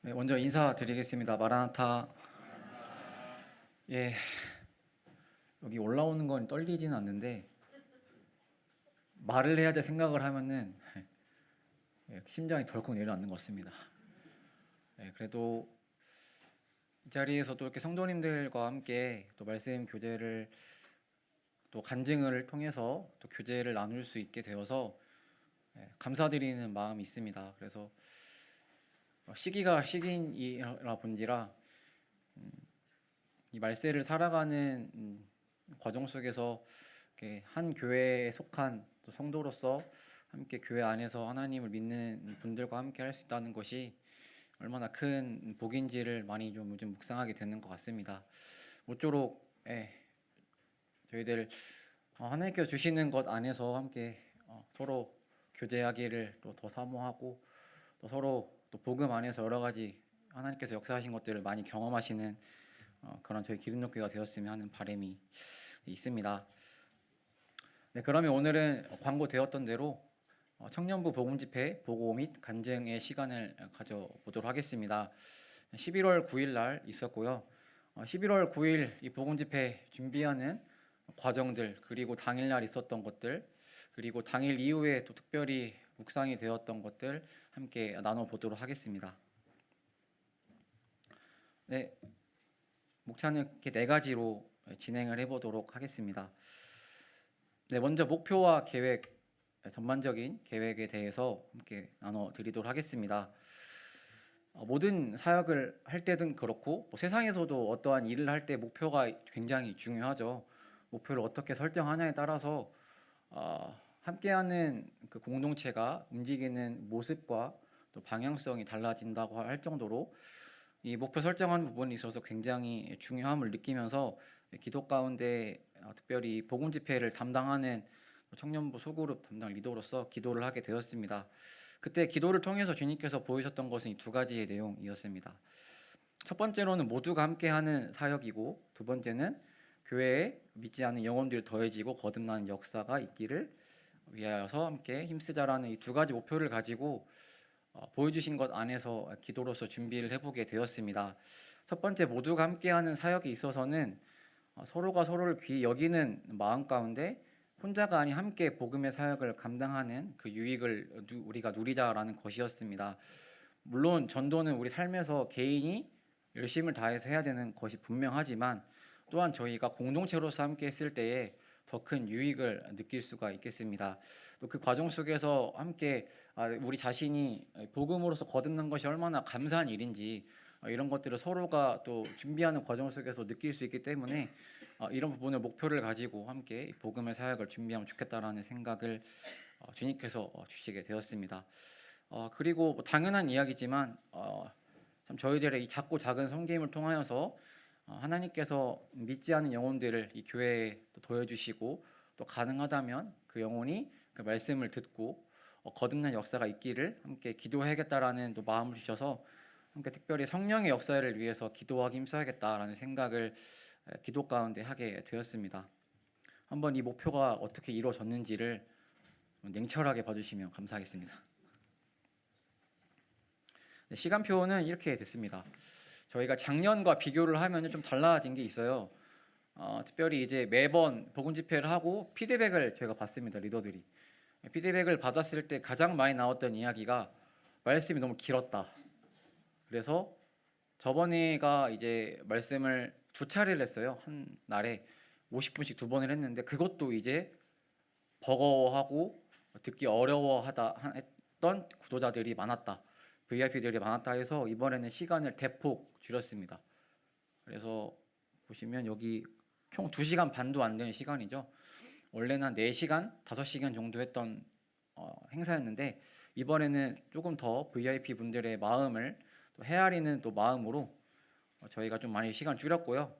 네, 먼저 인사드리겠습니다. 마라나타. 예, 여기 올라오는 건 떨리지는 않는데 말을 해야 될 생각을 하면은 심장이 덜컥 내려앉는 것 같습니다. 그래도 이 자리에서 또 이렇게 성도님들과 함께 또 말씀 교제를 또 간증을 통해서 또 교제를 나눌 수 있게 되어서 감사드리는 마음이 있습니다. 그래서 시기가 시기이라 본지라 이 말세를 살아가는 과정 속에서 이렇게 한 교회에 속한 또 성도로서 함께 교회 안에서 하나님을 믿는 분들과 함께 할 수 있다는 것이 얼마나 큰 복인지를 많이 좀 요즘 묵상하게 되는 것 같습니다. 모쪼록 저희들 하나님께서 주시는 것 안에서 함께 서로 교제하기를 또 더 사모하고 또 서로 또 복음 안에서 여러 가지 하나님께서 역사하신 것들을 많이 경험하시는 그런 저희 기름역교가 되었으면 하는 바람이 있습니다. 네, 그러면 오늘은 광고되었던 대로 청년부 복음집회 보고 및 간증의 시간을 가져보도록 하겠습니다. 11월 9일 날 있었고요. 11월 9일 이 복음집회 준비하는 과정들, 그리고 당일날 있었던 것들, 그리고 당일 이후에 또 특별히 묵상이 되었던 것들 함께 나눠보도록 하겠습니다. 네, 목차는 이렇게 네 가지로 진행을 해보도록 하겠습니다. 네, 먼저 목표와 계획, 전반적인 계획에 대해서 함께 나눠드리도록 하겠습니다. 모든 사역을 할 때든 그렇고 세상에서도 어떠한 일을 할 때 목표가 굉장히 중요하죠. 목표를 어떻게 설정하냐에 따라서 함께하는 그 공동체가 움직이는 모습과 또 방향성이 달라진다고 할 정도로 이 목표 설정하는 부분에 있어서 굉장히 중요함을 느끼면서 기도 가운데 특별히 복음 집회를 담당하는 청년부 소그룹 담당 리더로서 기도를 하게 되었습니다. 그때 기도를 통해서 주님께서 보이셨던 것은 이 두 가지의 내용이었습니다. 첫 번째로는 모두가 함께하는 사역이고, 두 번째는 교회에 믿지 않는 영혼들이 더해지고 거듭나는 역사가 있기를 위하여서 함께 힘쓰자라는 이 두 가지 목표를 가지고 보여주신 것 안에서 기도로서 준비를 해보게 되었습니다. 첫 번째, 모두가 함께하는 사역에 있어서는 서로가 서로를 귀히 여기는 마음 가운데 혼자가 아닌 함께 복음의 사역을 감당하는 그 유익을 우리가 누리자라는 것이었습니다. 물론 전도는 우리 삶에서 개인이 열심을 다해서 해야 되는 것이 분명하지만 또한 저희가 공동체로서 함께 했을 때에 더 큰 유익을 느낄 수가 있겠습니다. 또 그 과정 속에서 함께 우리 자신이 복음으로서 거듭난 것이 얼마나 감사한 일인지 이런 것들을 서로가 또 준비하는 과정 속에서 느낄 수 있기 때문에 이런 부분을 목표를 가지고 함께 복음의 사역을 준비하면 좋겠다라는 생각을 주님께서 주시게 되었습니다. 그리고 뭐 당연한 이야기지만 참 저희들의 이 작고 작은 섬김을 통하여서 하나님께서 믿지 않는 영혼들을 이 교회에 더해주시고 또 가능하다면 그 영혼이 그 말씀을 듣고 거듭난 역사가 있기를 함께 기도해야겠다라는 또 마음을 주셔서 함께 특별히 성령의 역사를 위해서 기도하기 힘써야겠다라는 생각을 기도 가운데 하게 되었습니다. 한번 이 목표가 어떻게 이루어졌는지를 냉철하게 봐주시면 감사하겠습니다. 네, 시간표는 이렇게 됐습니다. 저희가 작년과 비교를 하면 좀 달라진 게 있어요. 특별히 이제 매번 복음 집회를 하고 피드백을 저희가 받습니다. 리더들이 피드백을 받았을 때 가장 많이 나왔던 이야기가 말씀이 너무 길었다. 그래서 저번에가 이제 말씀을 두 차례를 했어요. 한 날에 50분씩 두 번을 했는데 그것도 이제 버거워하고 듣기 어려워하다 했던 구독자들이 많았다. VIP들이 많았다 해서 이번에는 시간을 대폭 줄였습니다. 그래서 보시면 여기 총 2시간 반도 안 되는 시간이죠. 원래는 한 4시간, 5시간 정도 했던 행사였는데 이번에는 조금 더 VIP 분들의 마음을 또 헤아리는 또 마음으로 저희가 좀 많이 시간 줄였고요.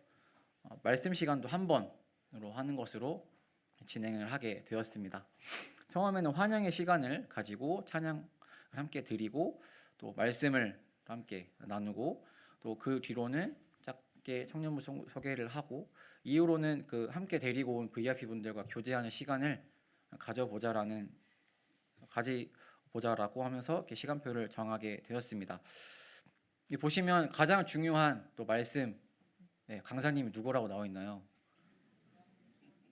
말씀 시간도 한 번으로 하는 것으로 진행을 하게 되었습니다. 처음에는 환영의 시간을 가지고 찬양을 함께 드리고 또 말씀을 함께 나누고 또 그 뒤로는 짧게 청년부 소개를 하고 이후로는 그 함께 데리고 온 VIP 분들과 교제하는 시간을 가져보자라고 하면서 이렇게 시간표를 정하게 되었습니다. 이 보시면 가장 중요한 또 말씀, 네, 강사님이 누구라고 나와 있나요?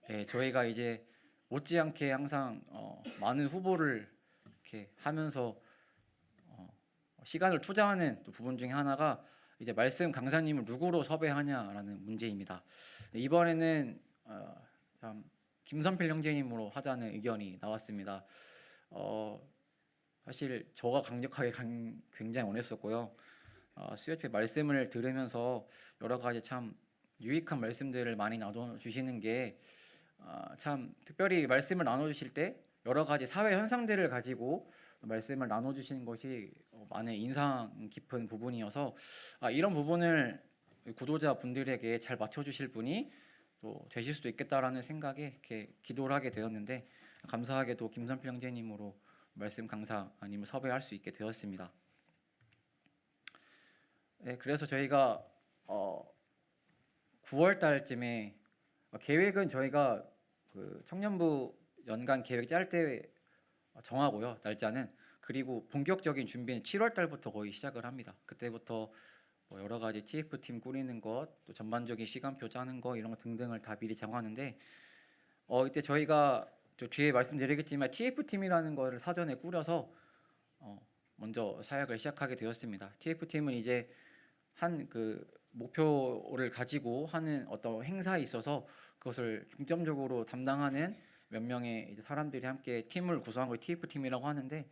네, 저희가 이제 못지않게 항상 많은 후보를 이렇게 하면서 시간을 투자하는 또 부분 중에 하나가 이제 말씀 강사님을 누구로 섭외하냐라는 문제입니다. 네, 이번에는 참 김선필 형제님으로 하자는 의견이 나왔습니다. 사실 저가 강력하게 굉장히 원했었고요. 수요일에 말씀을 들으면서 여러 가지 참 유익한 말씀들을 많이 나눠주시는 게 참 특별히 말씀을 나눠주실 때 여러 가지 사회 현상들을 가지고 말씀을 나눠주시는 것이 많은 인상 깊은 부분이어서 이런 부분을 구독자 분들에게 잘 맞춰주실 분이 또 되실 수도 있겠다라는 생각에 이렇게 기도를 하게 되었는데 감사하게도 김선필 형제님으로 말씀 강사 아니면 섭외할 수 있게 되었습니다. 네, 그래서 저희가 9월 달쯤에 계획은 저희가 그 청년부 연간 계획 짤 때 정하고요, 날짜는. 그리고 본격적인 준비는 7월 달부터 거의 시작을 합니다. 그때부터 뭐 여러 가지 TF 팀 꾸리는 것, 또 전반적인 시간표 짜는 거 이런 거 등등을 다 미리 정하는데 이때 저희가 저 뒤에 말씀드리겠지만 TF 팀이라는 거를 사전에 꾸려서 먼저 사역을 시작하게 되었습니다. TF 팀은 이제 한 그 목표를 가지고 하는 어떤 행사에 있어서 그것을 중점적으로 담당하는 몇 명의 이제 사람들이 함께 팀을 구성한 걸 TF 팀이라고 하는데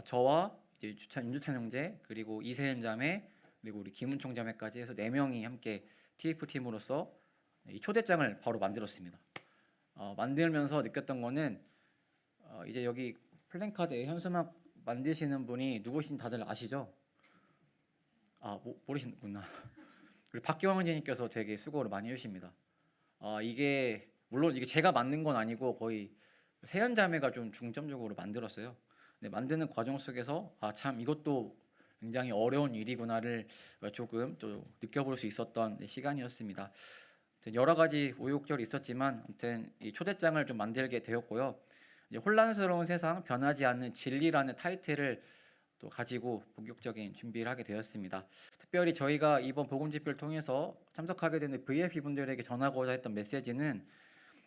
저와 이제 윤주찬 형제 그리고 이세현 자매 그리고 우리 김은총 자매까지 해서 4명이 함께 TF 팀으로서 이 초대장을 바로 만들었습니다. 만들면서 느꼈던 거는 이제 여기 플랜카드에 현수막 만드시는 분이 누구신 다들 아시죠? 모르시는구나. 그리고 박기왕 선생님께서 되게 수고를 많이 해주십니다. 이게 물론 이게 제가 만든 건 아니고 거의 세연 자매가 좀 중점적으로 만들었어요. 근데 만드는 과정 속에서 참 이것도 굉장히 어려운 일이구나를 조금 또 느껴볼 수 있었던 시간이었습니다. 여러 가지 우여곡절이 있었지만 아무튼 이 초대장을 좀 만들게 되었고요. 이제 혼란스러운 세상 변하지 않는 진리라는 타이틀을 또 가지고 본격적인 준비를 하게 되었습니다. 특별히 저희가 이번 복음 집회를 통해서 참석하게 되는 VIP 분들에게 전하고자 했던 메시지는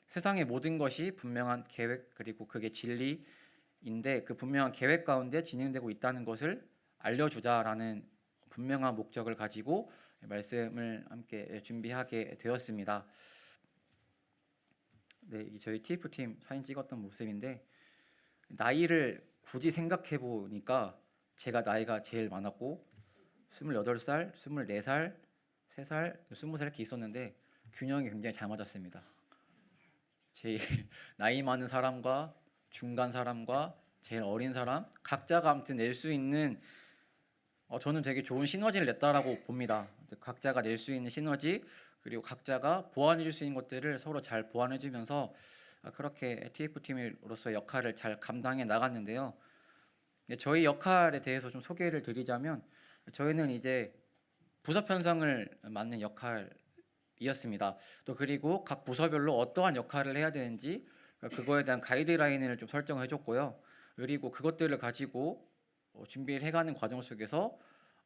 세상의 모든 것이 분명한 계획 그리고 그게 진리인데 그 분명한 계획 가운데 진행되고 있다는 것을 알려주자라는 분명한 목적을 가지고 말씀을 함께 준비하게 되었습니다. 네, 저희 TF 팀 사진 찍었던 모습인데 나이를 굳이 생각해 보니까 제가 나이가 제일 많았고 28살, 24살, 3살, 20살 이렇게 있었는데 균형이 굉장히 잘 맞았습니다. 제일 나이 많은 사람과 중간 사람과 제일 어린 사람 각자가 아무튼 낼 수 있는 저는 되게 좋은 시너지를 냈다라고 봅니다. 각자가 낼 수 있는 시너지 그리고 각자가 보완해 줄 수 있는 것들을 서로 잘 보완해 주면서 그렇게 TF팀으로서 역할을 잘 감당해 나갔는데요. 저희 역할에 대해서 좀 소개를 드리자면 저희는 이제 부서 편성을 맡는 역할이었습니다. 또 그리고 각 부서별로 어떠한 역할을 해야 되는지 그거에 대한 가이드라인을 좀 설정해 줬고요. 그리고 그것들을 가지고 준비를 해가는 과정 속에서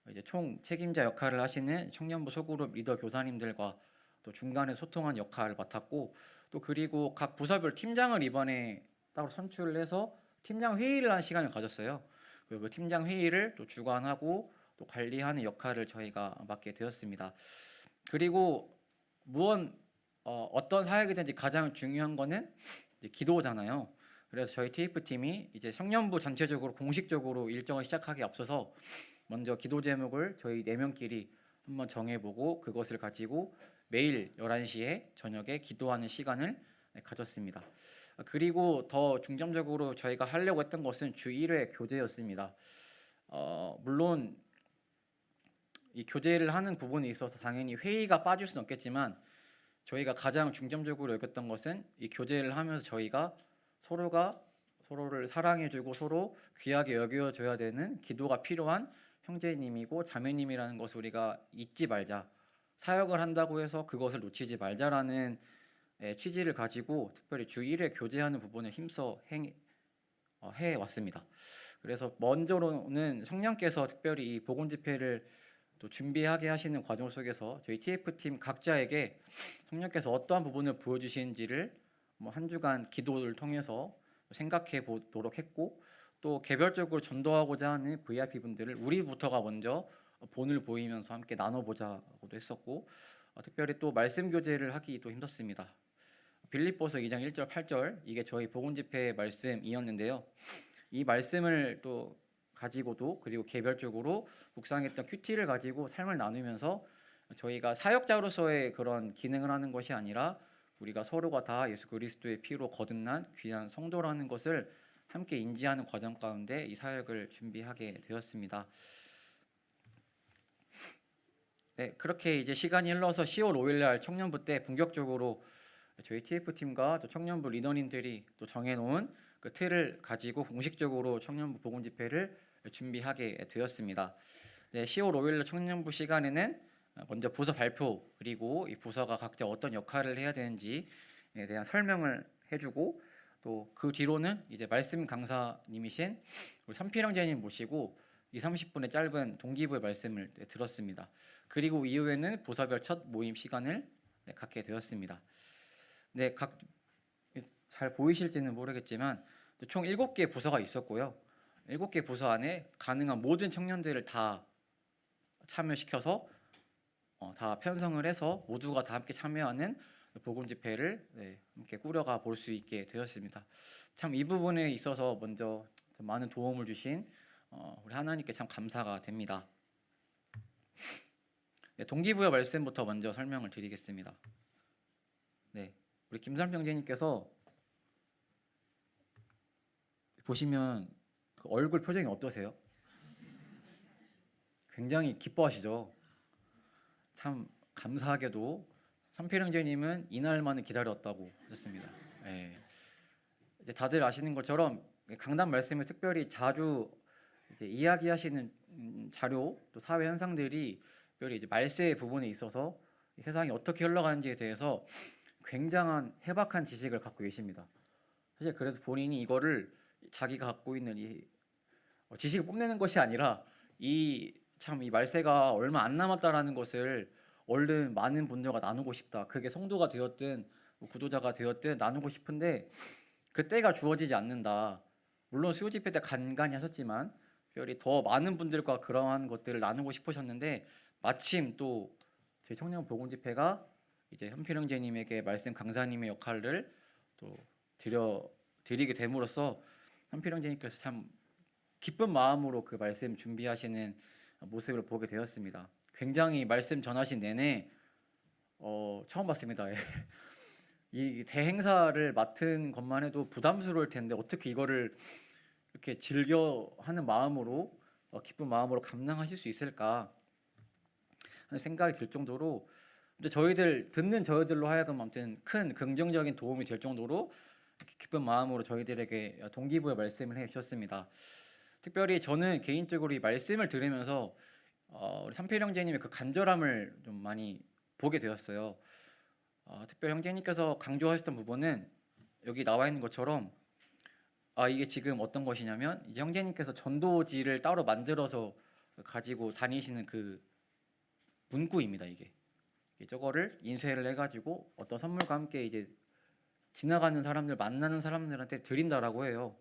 이제 총 책임자 역할을 하시는 청년부 소그룹 리더 교사님들과 또 중간에 소통한 역할을 맡았고 또 그리고 각 부서별 팀장을 이번에 따로 선출을 해서 팀장 회의를 하는 시간을 가졌어요. 그 팀장 회의를 또 주관하고 또 관리하는 역할을 저희가 맡게 되었습니다. 그리고 어떤 사역이든지 가장 중요한 거는 이제 기도잖아요. 그래서 저희 TF 팀이 이제 청년부 전체적으로 공식적으로 일정을 시작하기 앞서서 먼저 기도 제목을 저희 4명끼리 한번 정해보고 그것을 가지고 매일 11시에 저녁에 기도하는 시간을 가졌습니다. 그리고 더 중점적으로 저희가 하려고 했던 것은 주 1회 교제였습니다. 물론 이 교제를 하는 부분에 있어서 당연히 회의가 빠질 수는 없겠지만 저희가 가장 중점적으로 여겼던 것은 이 교제를 하면서 저희가 서로가 서로를 사랑해주고 서로 귀하게 여겨줘야 되는 기도가 필요한 형제님이고 자매님이라는 것을 우리가 잊지 말자. 사역을 한다고 해서 그것을 놓치지 말자라는 취지를 가지고 특별히 주 1회 교제하는 부분에 힘써 해왔습니다. 그래서 먼저로는 성령께서 특별히 이 복음 집회를 또 준비하게 하시는 과정 속에서 저희 TF팀 각자에게 성령께서 어떠한 부분을 보여주시는지를 뭐 한 주간 기도를 통해서 생각해 보도록 했고, 또 개별적으로 전도하고자 하는 VIP 분들을 우리부터가 먼저 본을 보이면서 함께 나눠보자고도 했었고, 특별히 또 말씀 교제를 하기도 힘들었습니다. 빌립보서 2장 1절 8절 이게 저희 복음 집회의 말씀이었는데요. 이 말씀을 또 가지고도 그리고 개별적으로 묵상했던 큐티를 가지고 삶을 나누면서 저희가 사역자로서의 그런 기능을 하는 것이 아니라 우리가 서로가 다 예수 그리스도의 피로 거듭난 귀한 성도라는 것을 함께 인지하는 과정 가운데 이 사역을 준비하게 되었습니다. 네, 그렇게 이제 시간이 흘러서 10월 5일 날 청년부 때 본격적으로 저희 TF팀과 또 청년부 리더님들이 또 정해놓은 그 틀을 가지고 공식적으로 청년부 복음 집회를 준비하게 되었습니다. 네, 10월 5일 청년부 시간에는 먼저 부서 발표, 그리고 이 부서가 각자 어떤 역할을 해야 되는지에 대한 설명을 해주고, 또 그 뒤로는 이제 말씀 강사님이신 우리 삼필형제님 모시고 30분의 짧은 동기부여 말씀을 들었습니다. 그리고 이후에는 부서별 첫 모임 시간을 갖게 되었습니다. 네, 잘 보이실지는 모르겠지만 총 7개 부서가 있었고요. 7개 부서 안에 가능한 모든 청년들을 다 참여시켜서 다 편성을 해서 모두가 다 함께 참여하는 복음 집회를 함께 꾸려가 볼 수 있게 되었습니다. 참 이 부분에 있어서 먼저 많은 도움을 주신 우리 하나님께 참 감사가 됩니다. 네, 동기부여 말씀부터 먼저 설명을 드리겠습니다. 네, 우리 김삼평 제님께서 보시면 그 얼굴 표정이 어떠세요? 굉장히 기뻐하시죠? 참 감사하게도 삼필형제님은 이날만을 기다렸다고 하셨습니다. 네. 이제 다들 아시는 것처럼 강단 말씀을 특별히 자주 이제 이야기하시는 자료, 또 사회 현상들이 특별히 이제 말세 부분에 있어서 이 세상이 어떻게 흘러가는지에 대해서 굉장한 해박한 지식을 갖고 계십니다. 사실 그래서 본인이 이거를 자기가 갖고 있는 이 지식을 뽐내는 것이 아니라 이 말세가 얼마 안 남았다라는 것을 얼른 많은 분들과 나누고 싶다. 그게 성도가 되었든 구도자가 되었든 나누고 싶은데 그 때가 주어지지 않는다. 물론 수요 집회 때 간간히 하셨지만 특별히 더 많은 분들과 그러한 것들을 나누고 싶으셨는데 마침 또 저희 청년 복음 집회가 이제 현필형제님에게 말씀 강사님의 역할을 또 드리게 됨으로써 현필형제님께서 참 기쁜 마음으로 그 말씀 준비하시는 모습을 보게 되었습니다. 굉장히 말씀 전하신 내내 처음 봤습니다. 이 대행사를 맡은 것만 해도 부담스러울 텐데 어떻게 이거를 이렇게 즐겨 하는 마음으로 기쁜 마음으로 감당하실 수 있을까 하는 생각이 들 정도로, 근데 듣는 저희들로 하여금 아무튼 큰 긍정적인 도움이 될 정도로 기쁜 마음으로 저희들에게 동기부여 말씀을 해주셨습니다. 특별히 저는 개인적으로 이 말씀을 들으면서 우리 삼필 형제님의 그 간절함을 좀 많이 보게 되었어요. 특별히 형제님께서 강조하셨던 부분은 여기 나와 있는 것처럼 이게 지금 어떤 것이냐면 이제 형제님께서 전도지를 따로 만들어서 가지고 다니시는 그 문구입니다. 이게 저거를 인쇄를 해가지고 어떤 선물과 함께 이제 지나가는 사람들, 만나는 사람들한테 드린다라고 해요.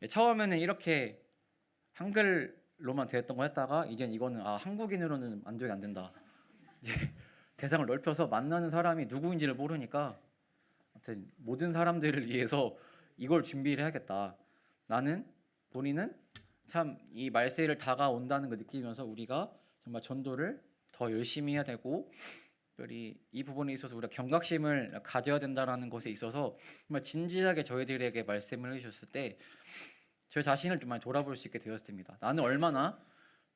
처음에는 이렇게 한글로만 되었던 거 했다가 이제 이거는 한국인으로는 만족이 안 된다. 대상을 넓혀서 만나는 사람이 누구인지를 모르니까 아무튼 모든 사람들을 위해서 이걸 준비를 해야겠다. 본인은 참 이 말세를 다가온다는 걸 느끼면서 우리가 정말 전도를 더 열심히 해야 되고, 특별히 이 부분에 있어서 우리가 경각심을 가져야 된다라는 것에 있어서 정말 진지하게 저희들에게 말씀을 해주셨을 때 저 자신을 좀 많이 돌아볼 수 있게 되었습니다. 나는 얼마나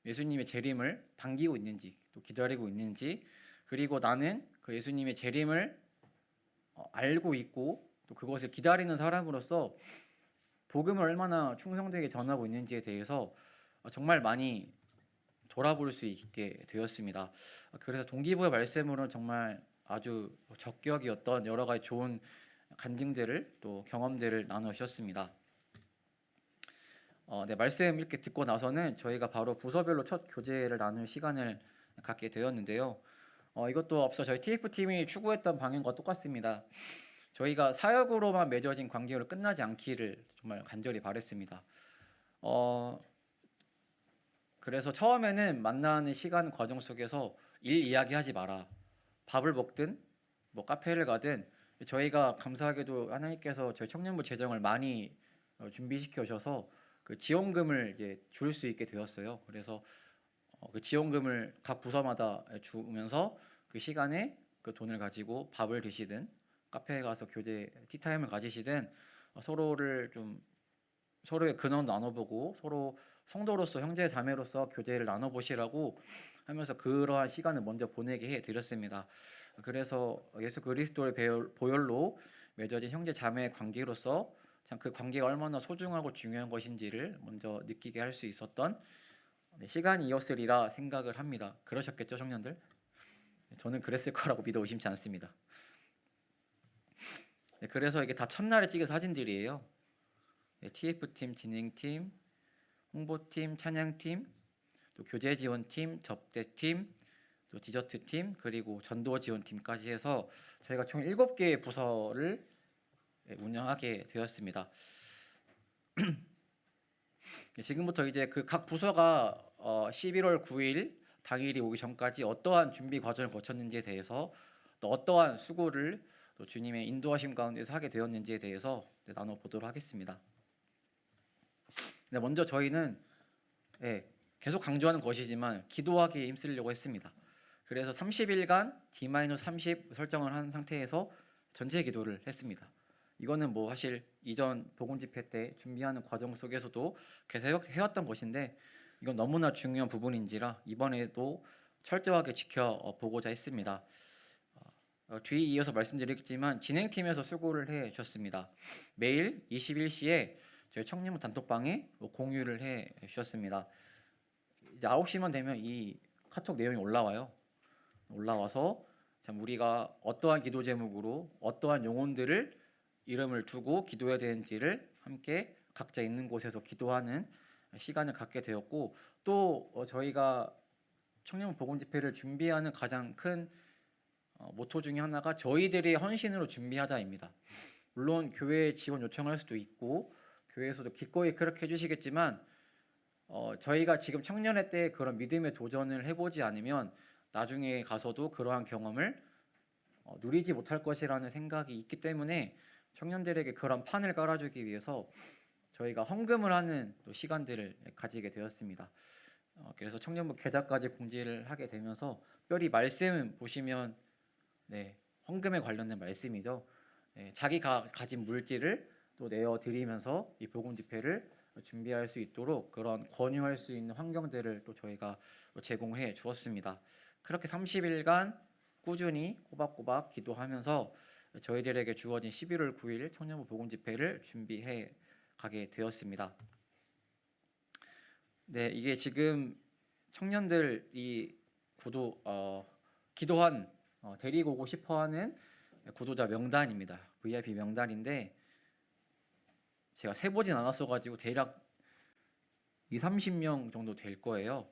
예수님의 재림을 당기고 있는지, 또 기다리고 있는지, 그리고 나는 그 예수님의 재림을 알고 있고 또 그것을 기다리는 사람으로서 복음을 얼마나 충성되게 전하고 있는지에 대해서 정말 많이 돌아볼 수 있게 되었습니다. 그래서 동기부여 말씀으로는 정말 아주 적격이었던 여러 가지 좋은 간증들을 또 경험들을 나누셨습니다. 네, 말씀 이렇게 듣고 나서는 저희가 바로 부서별로 첫 교제를 나눌 시간을 갖게 되었는데요. 이것도 앞서 저희 TF팀이 추구했던 방향과 똑같습니다. 저희가 사역으로만 맺어진 관계로 끝나지 않기를 정말 간절히 바랬습니다. 그래서 처음에는 만나는 시간 과정 속에서 일 이야기하지 마라. 밥을 먹든 뭐 카페를 가든 저희가 감사하게도 하나님께서 저희 청년부 재정을 많이 준비시켜 주셔서 그 지원금을 이제 줄 수 있게 되었어요. 그래서 그 지원금을 각 부서마다 주면서 그 시간에 그 돈을 가지고 밥을 드시든 카페에 가서 교제 티타임을 가지시든 서로를 좀 서로의 근원 나눠보고 서로 성도로서 형제 자매로서 교제를 나눠보시라고 하면서 그러한 시간을 먼저 보내게 해드렸습니다. 그래서 예수 그리스도의 보혈로 맺어진 형제 자매의 관계로서 참 그 관계가 얼마나 소중하고 중요한 것인지를 먼저 느끼게 할 수 있었던 시간이었으리라 생각을 합니다. 그러셨겠죠, 청년들? 저는 그랬을 거라고 믿어 의심치 않습니다. 그래서 이게 다 첫날에 찍은 사진들이에요. TF팀, 진행팀, 홍보팀, 찬양팀, 또 교제지원팀, 접대팀, 또 디저트팀, 그리고 전도지원팀까지 해서 저희가 총 7개의 부서를 운영하게 되었습니다. 지금부터 이제 그 각 부서가 11월 9일 당일이 오기 전까지 어떠한 준비 과정을 거쳤는지에 대해서 또 어떠한 수고를 또 주님의 인도하심 가운데서 하게 되었는지에 대해서 나눠보도록 하겠습니다. 먼저 저희는 계속 강조하는 것이지만 기도하기에 힘쓰려고 했습니다. 그래서 30일간 D-30 설정을 한 상태에서 전체 기도를 했습니다. 이거는 뭐 사실 이전 복음 집회 때 준비하는 과정 속에서도 계속 해왔던 것인데 이건 너무나 중요한 부분인지라 이번에도 철저하게 지켜보고자 했습니다. 뒤에 이어서 말씀드리겠지만 진행팀에서 수고를 해 주셨습니다. 매일 21시에 저희 청년부 단톡방에 공유를 해 주셨습니다. 이제 9시만 되면 이 카톡 내용이 올라와서 참 우리가 어떠한 기도 제목으로 어떠한 영혼들을 이름을 두고 기도해야 되는지를 함께 각자 있는 곳에서 기도하는 시간을 갖게 되었고 또 저희가 청년 복음 집회를 준비하는 가장 큰 모토 중에 하나가 저희들의 헌신으로 준비하자입니다. 물론 교회에 지원 요청할 수도 있고 교회에서도 기꺼이 그렇게 해주시겠지만 저희가 지금 청년회 때 그런 믿음의 도전을 해보지 않으면 나중에 가서도 그러한 경험을 누리지 못할 것이라는 생각이 있기 때문에 청년들에게 그런 판을 깔아주기 위해서 저희가 헌금을 하는 또 시간들을 가지게 되었습니다. 그래서 청년부 계좌까지 공지를 하게 되면서 특별히 말씀 보시면 헌금에 관련된 말씀이죠. 자기가 가진 물질을 또 내어 드리면서 이 복음 집회를 준비할 수 있도록 그런 권유할 수 있는 환경들을 또 저희가 제공해 주었습니다. 그렇게 30일간 꾸준히 꼬박꼬박 기도하면서 저희들에게 주어진 11월 9일 청년부 복음 집회를 준비해 가게 되었습니다. 이게 지금 청년들이 기도한 데리고 오고 싶어하는 구도자 명단입니다. VIP 명단인데 제가 세보진 않았어가지고 대략 20-30명 정도 될 거예요.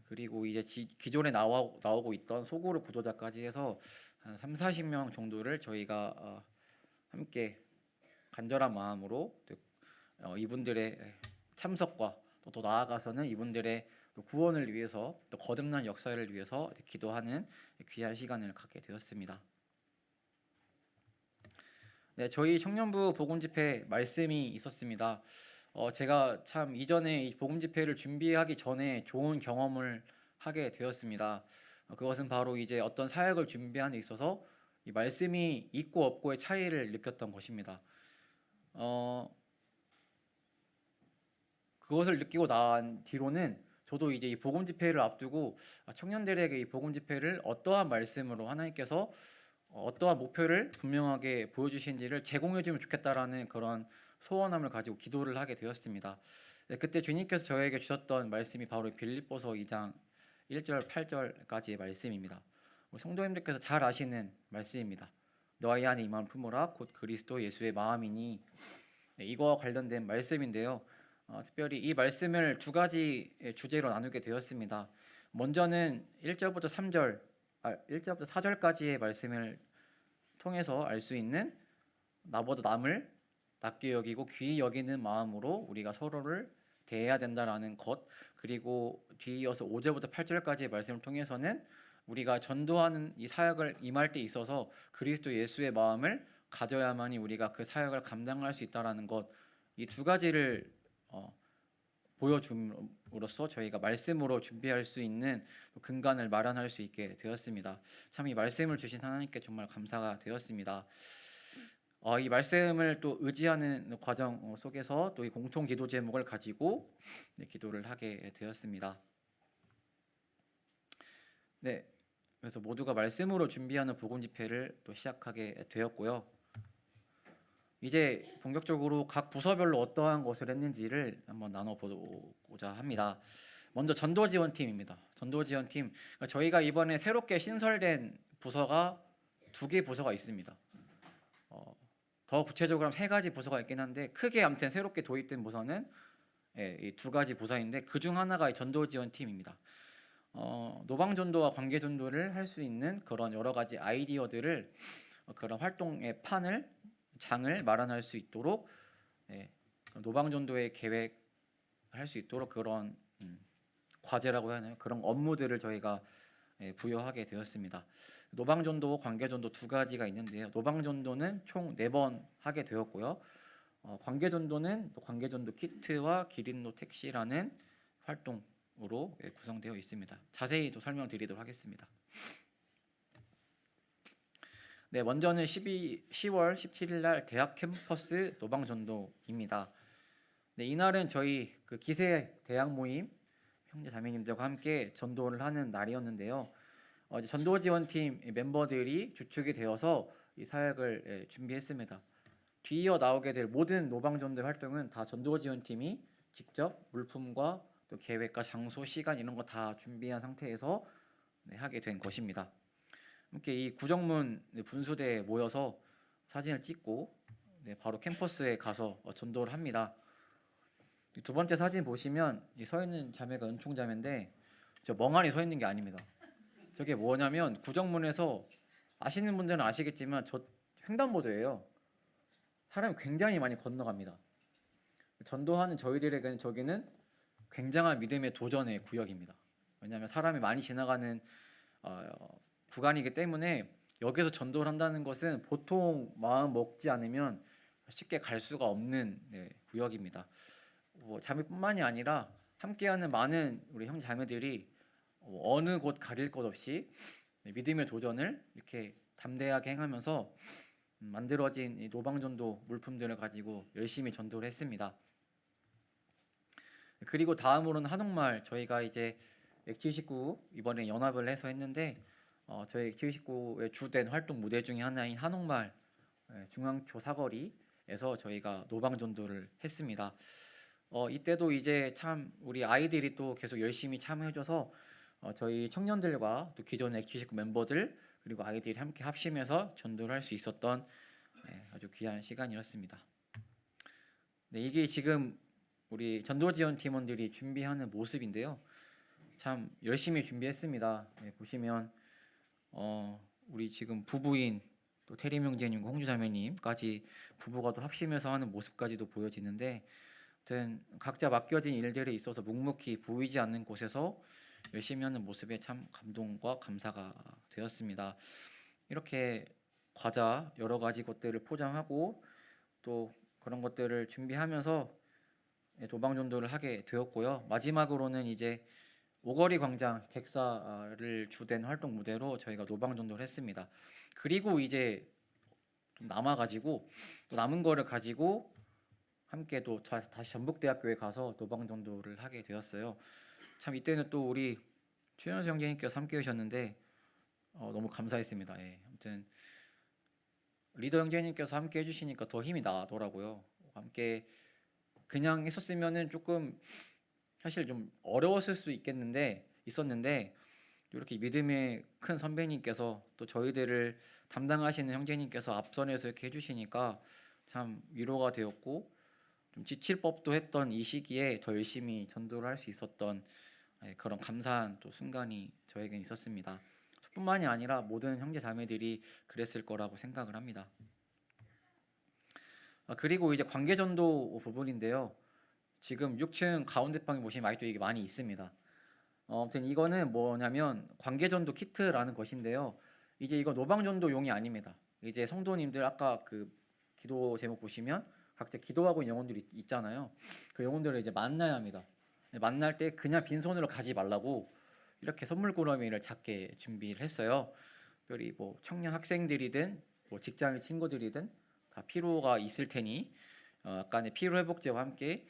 그리고 이제 기존에 나오고 있던 소그룹 구도자까지 해서 한 30-40명 정도를 저희가 함께 간절한 마음으로 이분들의 참석과 또 나아가서는 이분들의 구원을 위해서 또 거듭난 역사를 위해서 기도하는 귀한 시간을 갖게 되었습니다. 저희 청년부 복음 집회 말씀이 있었습니다. 제가 참 이전에 이 복음 집회를 준비하기 전에 좋은 경험을 하게 되었습니다. 그것은 바로 이제 어떤 사역을 준비하는 데 있어서 이 말씀이 있고 없고의 차이를 느꼈던 것입니다. 그것을 느끼고 난 뒤로는 저도 이제 이 복음 집회를 앞두고 청년들에게 이 복음 집회를 어떠한 말씀으로 하나님께서 어떠한 목표를 분명하게 보여주신지를 제공해주면 좋겠다라는 그런 소원함을 가지고 기도를 하게 되었습니다. 그때 주님께서 저에게 주셨던 말씀이 바로 빌립보서 2장 1절 8절까지의 말씀입니다. 우리 성도님들께서 잘 아시는 말씀입니다. 너희 안에 이 마음 품으라 곧 그리스도 예수의 마음이니. 이거와 관련된 말씀인데요. 특별히 이 말씀을 두 가지 주제로 나누게 되었습니다. 먼저는 1절부터 3절, 1절부터 4절까지의 말씀을 통해서 알 수 있는 나보다 남을 낮게 여기고 귀히 여기는 마음으로 우리가 서로를 대해야 된다라는 것, 그리고 뒤이어서 5절부터 8절까지의 말씀을 통해서는 우리가 전도하는 이 사역을 임할 때 있어서 그리스도 예수의 마음을 가져야만이 우리가 그 사역을 감당할 수 있다라는 것, 이 두 가지를 보여줌으로써 저희가 말씀으로 준비할 수 있는 근간을 마련할 수 있게 되었습니다. 참 이 말씀을 주신 하나님께 정말 감사가 되었습니다. 이 말씀을 또 의지하는 과정 속에서 또 이 공통 기도 제목을 가지고 기도를 하게 되었습니다. 네, 그래서 모두가 말씀으로 준비하는 복음 집회를 또 시작하게 되었고요. 이제 본격적으로 각 부서별로 어떠한 것을 했는지를 한번 나눠보고자 합니다. 먼저 전도지원팀입니다. 전도지원팀, 그러니까 저희가 이번에 새롭게 신설된 부서가 2개 부서가 있습니다. 더 구체적으로 하면 3가지 부서가 있긴 한데 크게 아무튼 새롭게 도입된 부서는 이 2가지 부서인데 그중 하나가 전도지원팀입니다. 노방전도와 관계전도를 할 수 있는 그런 여러 가지 아이디어들을 그런 활동의 장을 마련할 수 있도록 노방전도의 계획할 수 있도록 그런 과제라고 해야 하나요? 그런 업무들을 저희가 부여하게 되었습니다. 노방전도, 관계전도 2가지가 있는데요. 노방전도는 총 4번 하게 되었고요. 관계전도는 또 관계전도 키트와 기린로 택시라는 활동으로 구성되어 있습니다. 자세히 또 설명드리도록 하겠습니다. 네, 먼저는 10월 17일 날 대학 캠퍼스 노방전도입니다. 네, 이날은 저희 그 기세 대학 모임 형제 자매님들과 함께 전도를 하는 날이었는데요. 전도 지원팀 멤버들이 주축이 되어서 이 사역을 준비했습니다. 뒤이어 나오게 될 모든 노방전도 활동은 다 전도 지원팀이 직접 물품과 또 계획과 장소, 시간 이런 거 다 준비한 상태에서 하게 된 것입니다. 함께 이 구정문 분수대에 모여서 사진을 찍고 바로 캠퍼스에 가서 전도를 합니다. 2번째 사진 보시면 서 있는 자매가 은총자매인데 저 멍하니 서 있는 게 아닙니다. 저게 뭐냐면 구정문에서 아시는 분들은 아시겠지만 저 횡단보도예요. 사람이 굉장히 많이 건너갑니다. 전도하는 저희들에게는 저기는 굉장한 믿음의 도전의 구역입니다. 왜냐하면 사람이 많이 지나가는 구간이기 때문에 여기서 전도를 한다는 것은 보통 마음 먹지 않으면 쉽게 갈 수가 없는 구역입니다. 자매뿐만이 아니라 함께하는 많은 우리 형 자매들이 어느 곳 가릴 것 없이 믿음의 도전을 이렇게 담대하게 행하면서 만들어진 이 노방전도 물품들을 가지고 열심히 전도를 했습니다. 그리고 다음으로는 한옥마을, 저희가 이제 X79 이번에 연합을 해서 했는데 저희 X79의 주된 활동 무대 중에 하나인 한옥마을 중앙초 사거리에서 저희가 노방전도를 했습니다. 이때도 이제 참 우리 아이들이 또 계속 열심히 참여해줘서 저희 청년들과 또 기존의 X79 멤버들 그리고 아이들이 함께 합심해서 전도를 할 수 있었던 아주 귀한 시간이었습니다. 네, 이게 지금 우리 전도지원 팀원들이 준비하는 모습인데요. 참 열심히 준비했습니다. 보시면 우리 지금 부부인 또 태림 형제님과 홍주 자매님까지 부부가 또 합심해서 하는 모습까지도 보여지는데, 아무튼 각자 맡겨진 일들에 있어서 묵묵히 보이지 않는 곳에서 열심히 하는 모습에 참 감동과 감사가 되었습니다. 이렇게 과자 여러 가지 것들을 포장하고 또 그런 것들을 준비하면서 도방전도를 하게 되었고요. 마지막으로는 이제 오거리 광장 객사를 주된 활동 무대로 저희가 노방전도를 했습니다. 그리고 이제 좀 남아가지고 또 남은 거를 가지고 함께 또 다시 전북대학교에 가서 노방전도를 하게 되었어요. 참 이때는 또 우리 최현수 형제님께서 함께 하셨는데 너무 감사했습니다. 아무튼 리더 형제님께서 함께 해주시니까 더 힘이 나더라고요. 함께 그냥 했었으면은 조금 사실 좀 어려웠을 수 있었는데 이렇게 믿음의 큰 선배님께서 또 저희들을 담당하시는 형제님께서 앞선에서 이렇게 해주시니까 참 위로가 되었고, 좀 지칠 법도 했던 이 시기에 더 열심히 전도를 할 수 있었던 그런 감사한 또 순간이 저에겐 있었습니다. 저뿐만이 아니라 모든 형제 자매들이 그랬을 거라고 생각을 합니다. 그리고 이제 관계전도 부분인데요. 지금 6층 가운데 방에 보시면 아직도 이게 많이 있습니다. 아무튼 이거는 뭐냐면 관계전도 키트라는 것인데요. 이제 이거 노방전도용이 아닙니다. 이제 성도님들 아까 그 기도 제목 보시면 각자 기도하고 있는 영혼들이 있잖아요. 그 영혼들을 이제 만나야 합니다. 만날 때 그냥 빈손으로 가지 말라고 이렇게 선물 꾸러미를 작게 준비를 했어요. 특별히 뭐 청년 학생들이든 뭐 직장인 친구들이든 다 피로가 있을 테니 약간의 피로 회복제와 함께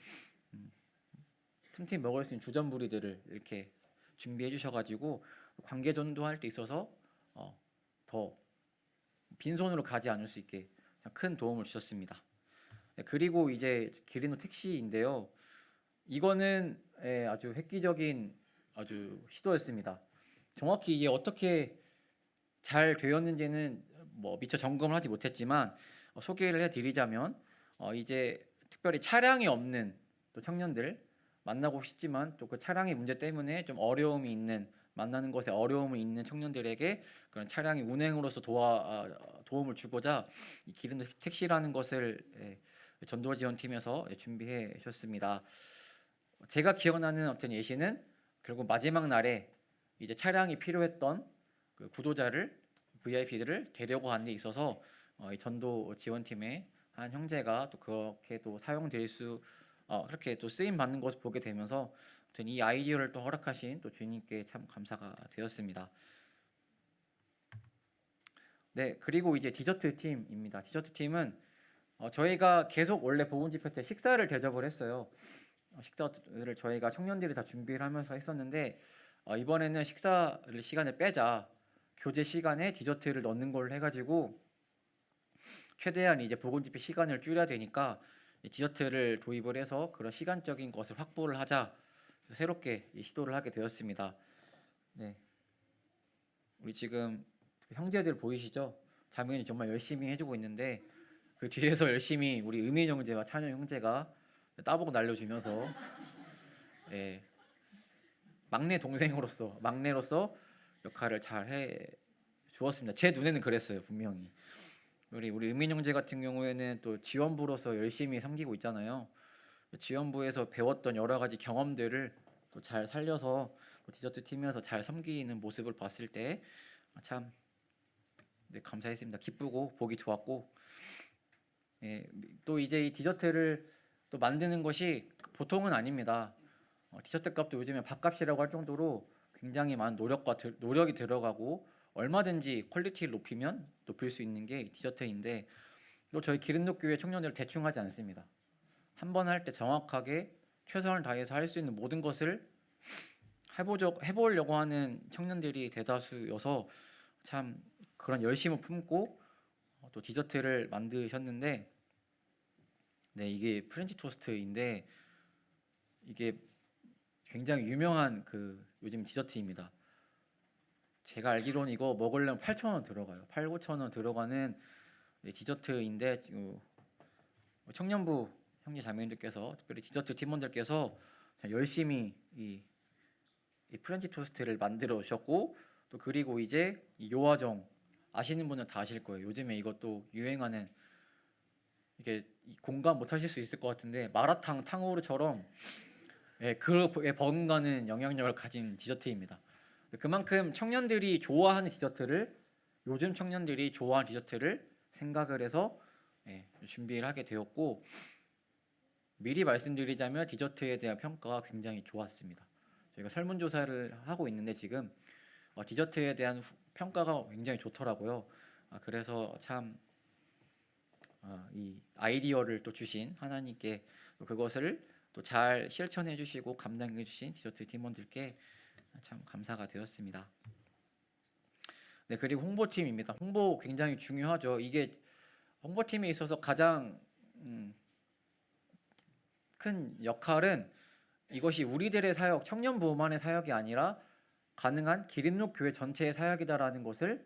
틈틈이 먹을 수 있는 주전부리들을 이렇게 준비해 주셔가지고 관계 전도할 때 있어서 더 빈손으로 가지 않을 수 있게 큰 도움을 주셨습니다. 그리고 이제 기린노 택시인데요. 이거는 아주 획기적인 아주 시도였습니다. 정확히 이게 어떻게 잘 되었는지는 뭐 미처 점검을 하지 못했지만 소개를 해드리자면 이제 특별히 차량이 없는 또 청년들 만나고 싶지만 또 그 차량의 문제 때문에 좀 어려움이 있는 만나는 것에 어려움이 있는 청년들에게 그런 차량의 운행으로서 도움을 주고자 이 기름 택시라는 것을 전도 지원팀에서 준비해 주셨습니다. 제가 기억나는 어떤 예시는 결국 마지막 날에 이제 차량이 필요했던 그 구도자를 VIP들을 데려고 간 데 있어서 이 전도 지원팀의 한 형제가 또 그렇게 또 사용될 수 그렇게 또 쓰임 받는 것을 보게 되면서 이 아이디어를 또 허락하신 또 주님께 참 감사가 되었습니다. 네, 그리고 이제 디저트 팀입니다. 디저트 팀은 저희가 계속 원래 복음 집회 때 식사를 대접을 했어요. 식사를 저희가 청년들이 다 준비를 하면서 했었는데 이번에는 식사를 시간을 빼자 교제 시간에 디저트를 넣는 걸로 해가지고 최대한 이제 복음 집회 시간을 줄여야 되니까 디저트를 도입을 해서 그런 시간적인 것을 확보를 하자 새롭게 시도를 하게 되었습니다. 네, 우리 지금 형제들 보이시죠? 자매님 정말 열심히 해주고 있는데 그 뒤에서 열심히 우리 의민 형제와 찬영 형제가 따보고 날려주면서 막내로서 역할을 잘 해 주었습니다. 제 눈에는 그랬어요, 분명히. 우리 의민 형제 같은 경우에는 또 지원부로서 열심히 섬기고 있잖아요. 지원부에서 배웠던 여러 가지 경험들을 또 잘 살려서 디저트 팀에서 잘 섬기는 모습을 봤을 때 참 감사했습니다. 기쁘고 보기 좋았고, 또 이제 이 디저트를 또 만드는 것이 보통은 아닙니다. 디저트 값도 요즘에 밥값이라고 할 정도로 굉장히 많은 노력이 들어가고 얼마든지 퀄리티를 높일 수 있는 게 디저트인데 또 저희 기름녹교회 청년들 대충 하지 않습니다. 한 번 할 때 정확하게 최선을 다해서 할 수 있는 모든 것을 해보려고 하는 청년들이 대다수여서 참 그런 열심을 품고 또 디저트를 만드셨는데 이게 프렌치 토스트인데 이게 굉장히 유명한 그 요즘 디저트입니다. 제가 알기로는 이거 먹으려면 8,000원 들어가요. 8,000-9,000원 들어가는 디저트인데 청년부 형제 자매님들께서 특별히 디저트 팀원들께서 열심히 이 프렌치 토스트를 만들어 주셨고 또 그리고 이제 이 요아정 아시는 분은 다 아실 거예요. 요즘에 이것도 유행하는 이게 공감 못 하실 수 있을 것 같은데 마라탕 탕후루처럼 그에 버금가는 영향력을 가진 디저트입니다. 그만큼 청년들이 좋아하는 디저트를 요즘 청년들이 좋아하는 디저트를 생각을 해서 준비를 하게 되었고 미리 말씀드리자면 디저트에 대한 평가가 굉장히 좋았습니다. 저희가 설문조사를 하고 있는데 지금 디저트에 대한 평가가 굉장히 좋더라고요. 그래서 참 이 아이디어를 또 주신 하나님께 그것을 또 잘 실천해 주시고 감당해 주신 디저트 팀원들께 참 감사가 되었습니다. 네, 그리고 홍보팀입니다. 홍보 굉장히 중요하죠. 이게 홍보팀에 있어서 가장 큰 역할은 이것이 우리들의 사역, 청년부만의 사역이 아니라 가능한 기린록 교회 전체의 사역이다라는 것을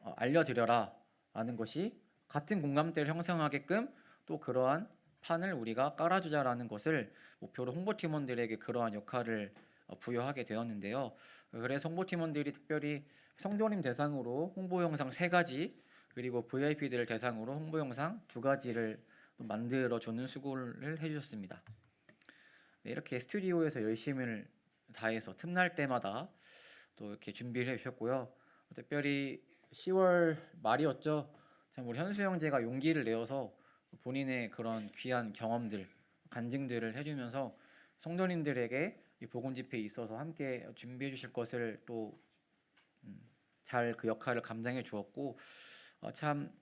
알려드려라 라는 것이 같은 공감대를 형성하게끔 또 그러한 판을 우리가 깔아주자라는 것을 목표로 홍보팀원들에게 그러한 역할을 부여하게 되었는데요. 그래서 홍보팀원들이 특별히 성도님 대상으로 홍보 영상 3가지 그리고 VIP들 대상으로 홍보 영상 2가지를 만들어 주는 수고를 해주셨습니다. 네, 이렇게 스튜디오에서 열심을 다해서 틈날 때마다 또 이렇게 준비를 해주셨고요. 특별히 10월 말이었죠. 참 우리 현수 형제가 용기를 내어서 본인의 그런 귀한 경험들, 간증들을 해주면서 성도님들에게 이 복음 집회에 있어서 함께 준비해 주실 것을 또 잘 그 역할을 감당해 주었고 참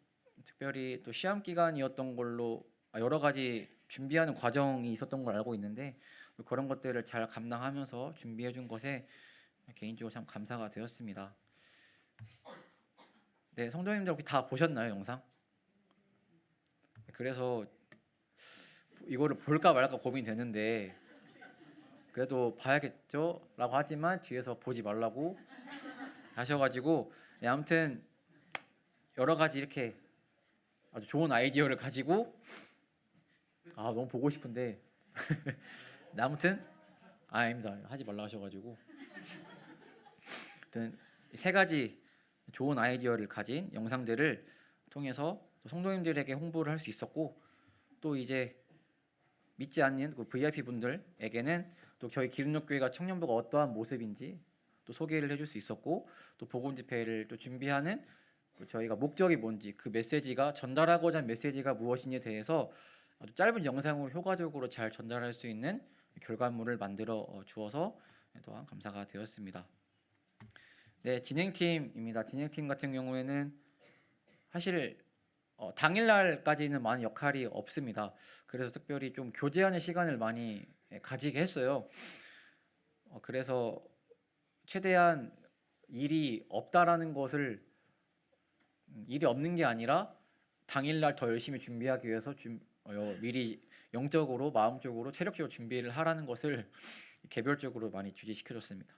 특별히 또 시험 기간이었던 걸로 여러 가지 준비하는 과정이 있었던 걸 알고 있는데 그런 것들을 잘 감당하면서 준비해 준 것에 개인적으로 참 감사가 되었습니다. 네, 성도님들 혹시 다 보셨나요, 영상? 그래서 이거를 볼까 말까 고민되는데 그래도 봐야겠죠? 라고 하지만 뒤에서 보지 말라고 하셔가지고 네, 아무튼 여러 가지 이렇게 아주 좋은 아이디어를 가지고 너무 보고 싶은데 네, 아무튼 아닙니다. 하지 말라 하셔가지고 아무튼 3가지 좋은 아이디어를 가진 영상들을 통해서 성도님들에게 홍보를 할 수 있었고 또 이제 믿지 않는 그 VIP 분들에게는 또 저희 기름역교회가 청년부가 어떠한 모습인지 또 소개를 해줄 수 있었고 또 복음 집회를 또 준비하는 저희가 목적이 뭔지 그 메시지가 전달하고자 하는 메시지가 무엇인지에 대해서 아주 짧은 영상으로 효과적으로 잘 전달할 수 있는 결과물을 만들어 주어서 또한 감사가 되었습니다. 네, 진행팀입니다. 진행팀 같은 경우에는 사실 당일날까지는 많은 역할이 없습니다. 그래서 특별히 좀 교제하는 시간을 많이 가지게 했어요. 그래서 최대한 일이 없다라는 것을 일이 없는 게 아니라 당일날 더 열심히 준비하기 위해서 미리 영적으로, 마음적으로, 체력적으로 준비를 하라는 것을 개별적으로 많이 주지시켜줬습니다.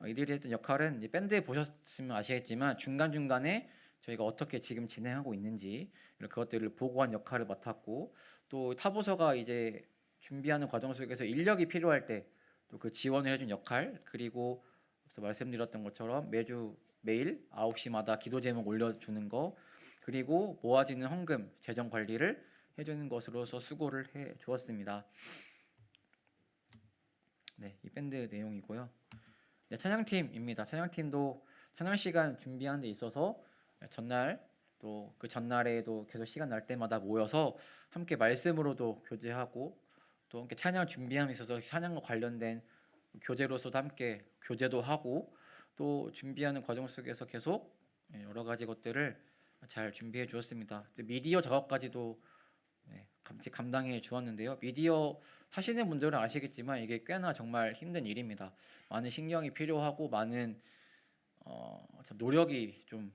이들이 했던 역할은 밴드에 보셨으면 아시겠지만 중간중간에 저희가 어떻게 지금 진행하고 있는지 그것들을 보고한 역할을 맡았고 또 타부서가 이제 준비하는 과정 속에서 인력이 필요할 때 또 그 지원을 해준 역할 그리고 앞서 말씀드렸던 것처럼 매일 9시마다 기도 제목 올려주는 거 그리고 모아지는 헌금 재정 관리를 해주는 것으로서 수고를 해 주었습니다. 네, 이 밴드 내용이고요. 네, 찬양팀입니다. 찬양팀도 찬양 시간 준비하는 데 있어서 전날 또 그 전날에도 계속 시간 날 때마다 모여서 함께 말씀으로도 교제하고 또 함께 찬양 준비함에 있어서 찬양과 관련된 교제로서도 함께 교제도 하고 또 준비하는 과정 속에서 계속 여러 가지 것들을 잘 준비해 주었습니다. 미디어 작업까지도 같이 감당해 주었는데요. 미디어 하시는 분들은 아시겠지만 이게 꽤나 정말 힘든 일입니다. 많은 신경이 필요하고 많은 노력이 좀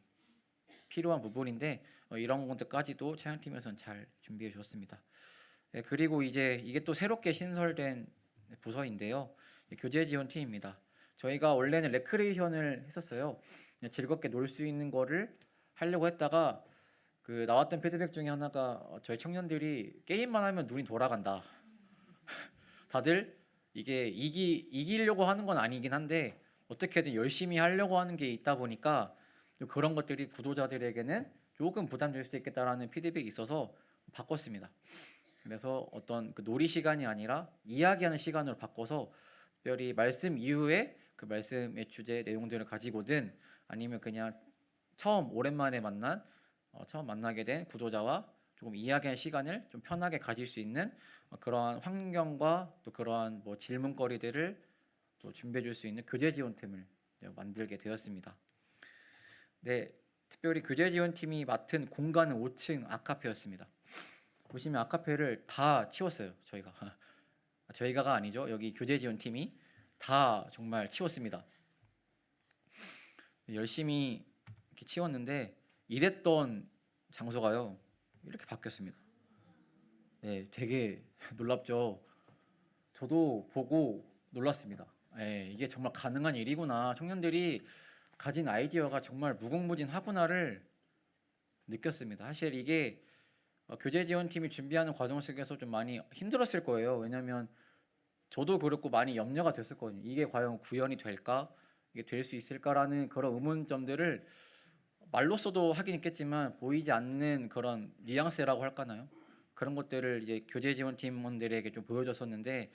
필요한 부분인데 이런 것들까지도 찬양팀에서는 잘 준비해 주었습니다. 네, 그리고 이제 이게 또 새롭게 신설된 부서인데요. 교제 지원 팀입니다. 저희가 원래는 레크레이션을 했었어요. 즐겁게 놀 수 있는 거를 하려고 했다가 그 나왔던 피드백 중에 하나가 저희 청년들이 게임만 하면 눈이 돌아간다. 다들 이게 이기려고 하는 건 아니긴 한데 어떻게든 열심히 하려고 하는 게 있다 보니까 그런 것들이 구독자들에게는 조금 부담될 수 있겠다라는 피드백이 있어서 바꿨습니다. 그래서 어떤 그 놀이 시간이 아니라 이야기하는 시간으로 바꿔서 특별히 말씀 이후에 그 말씀의 주제 내용들을 가지고든 아니면 그냥 오랜만에 처음 만나게 된 구독자와 조금 이야기할 시간을 좀 편하게 가질 수 있는 그러한 환경과 또 그러한 질문거리들을 또 준비해 줄 수 있는 교제 지원팀을 만들게 되었습니다. 네, 특별히 교제 지원팀이 맡은 공간은 5층 아카페였습니다. 보시면 아카페를 다 치웠어요. 저희가가 아니죠. 여기 교제 지원팀이 다 정말 치웠습니다. 열심히 이렇게 치웠는데 일했던 장소가요 이렇게 바뀌었습니다. 네, 되게 놀랍죠. 저도 보고 놀랐습니다. 네, 이게 정말 가능한 일이구나. 청년들이 가진 아이디어가 정말 무궁무진하구나를 느꼈습니다. 사실 이게 교제 지원팀이 준비하는 과정 속에서 좀 많이 힘들었을 거예요. 왜냐하면 저도 그렇고 많이 염려가 됐었거든요. 이게 과연 구현이 될까? 이게 될 수 있을까라는 그런 의문점들을 말로써도 하긴 있겠지만 보이지 않는 그런 뉘앙스라고 할까나요? 그런 것들을 이제 교제 지원 팀원들에게 좀 보여줬었는데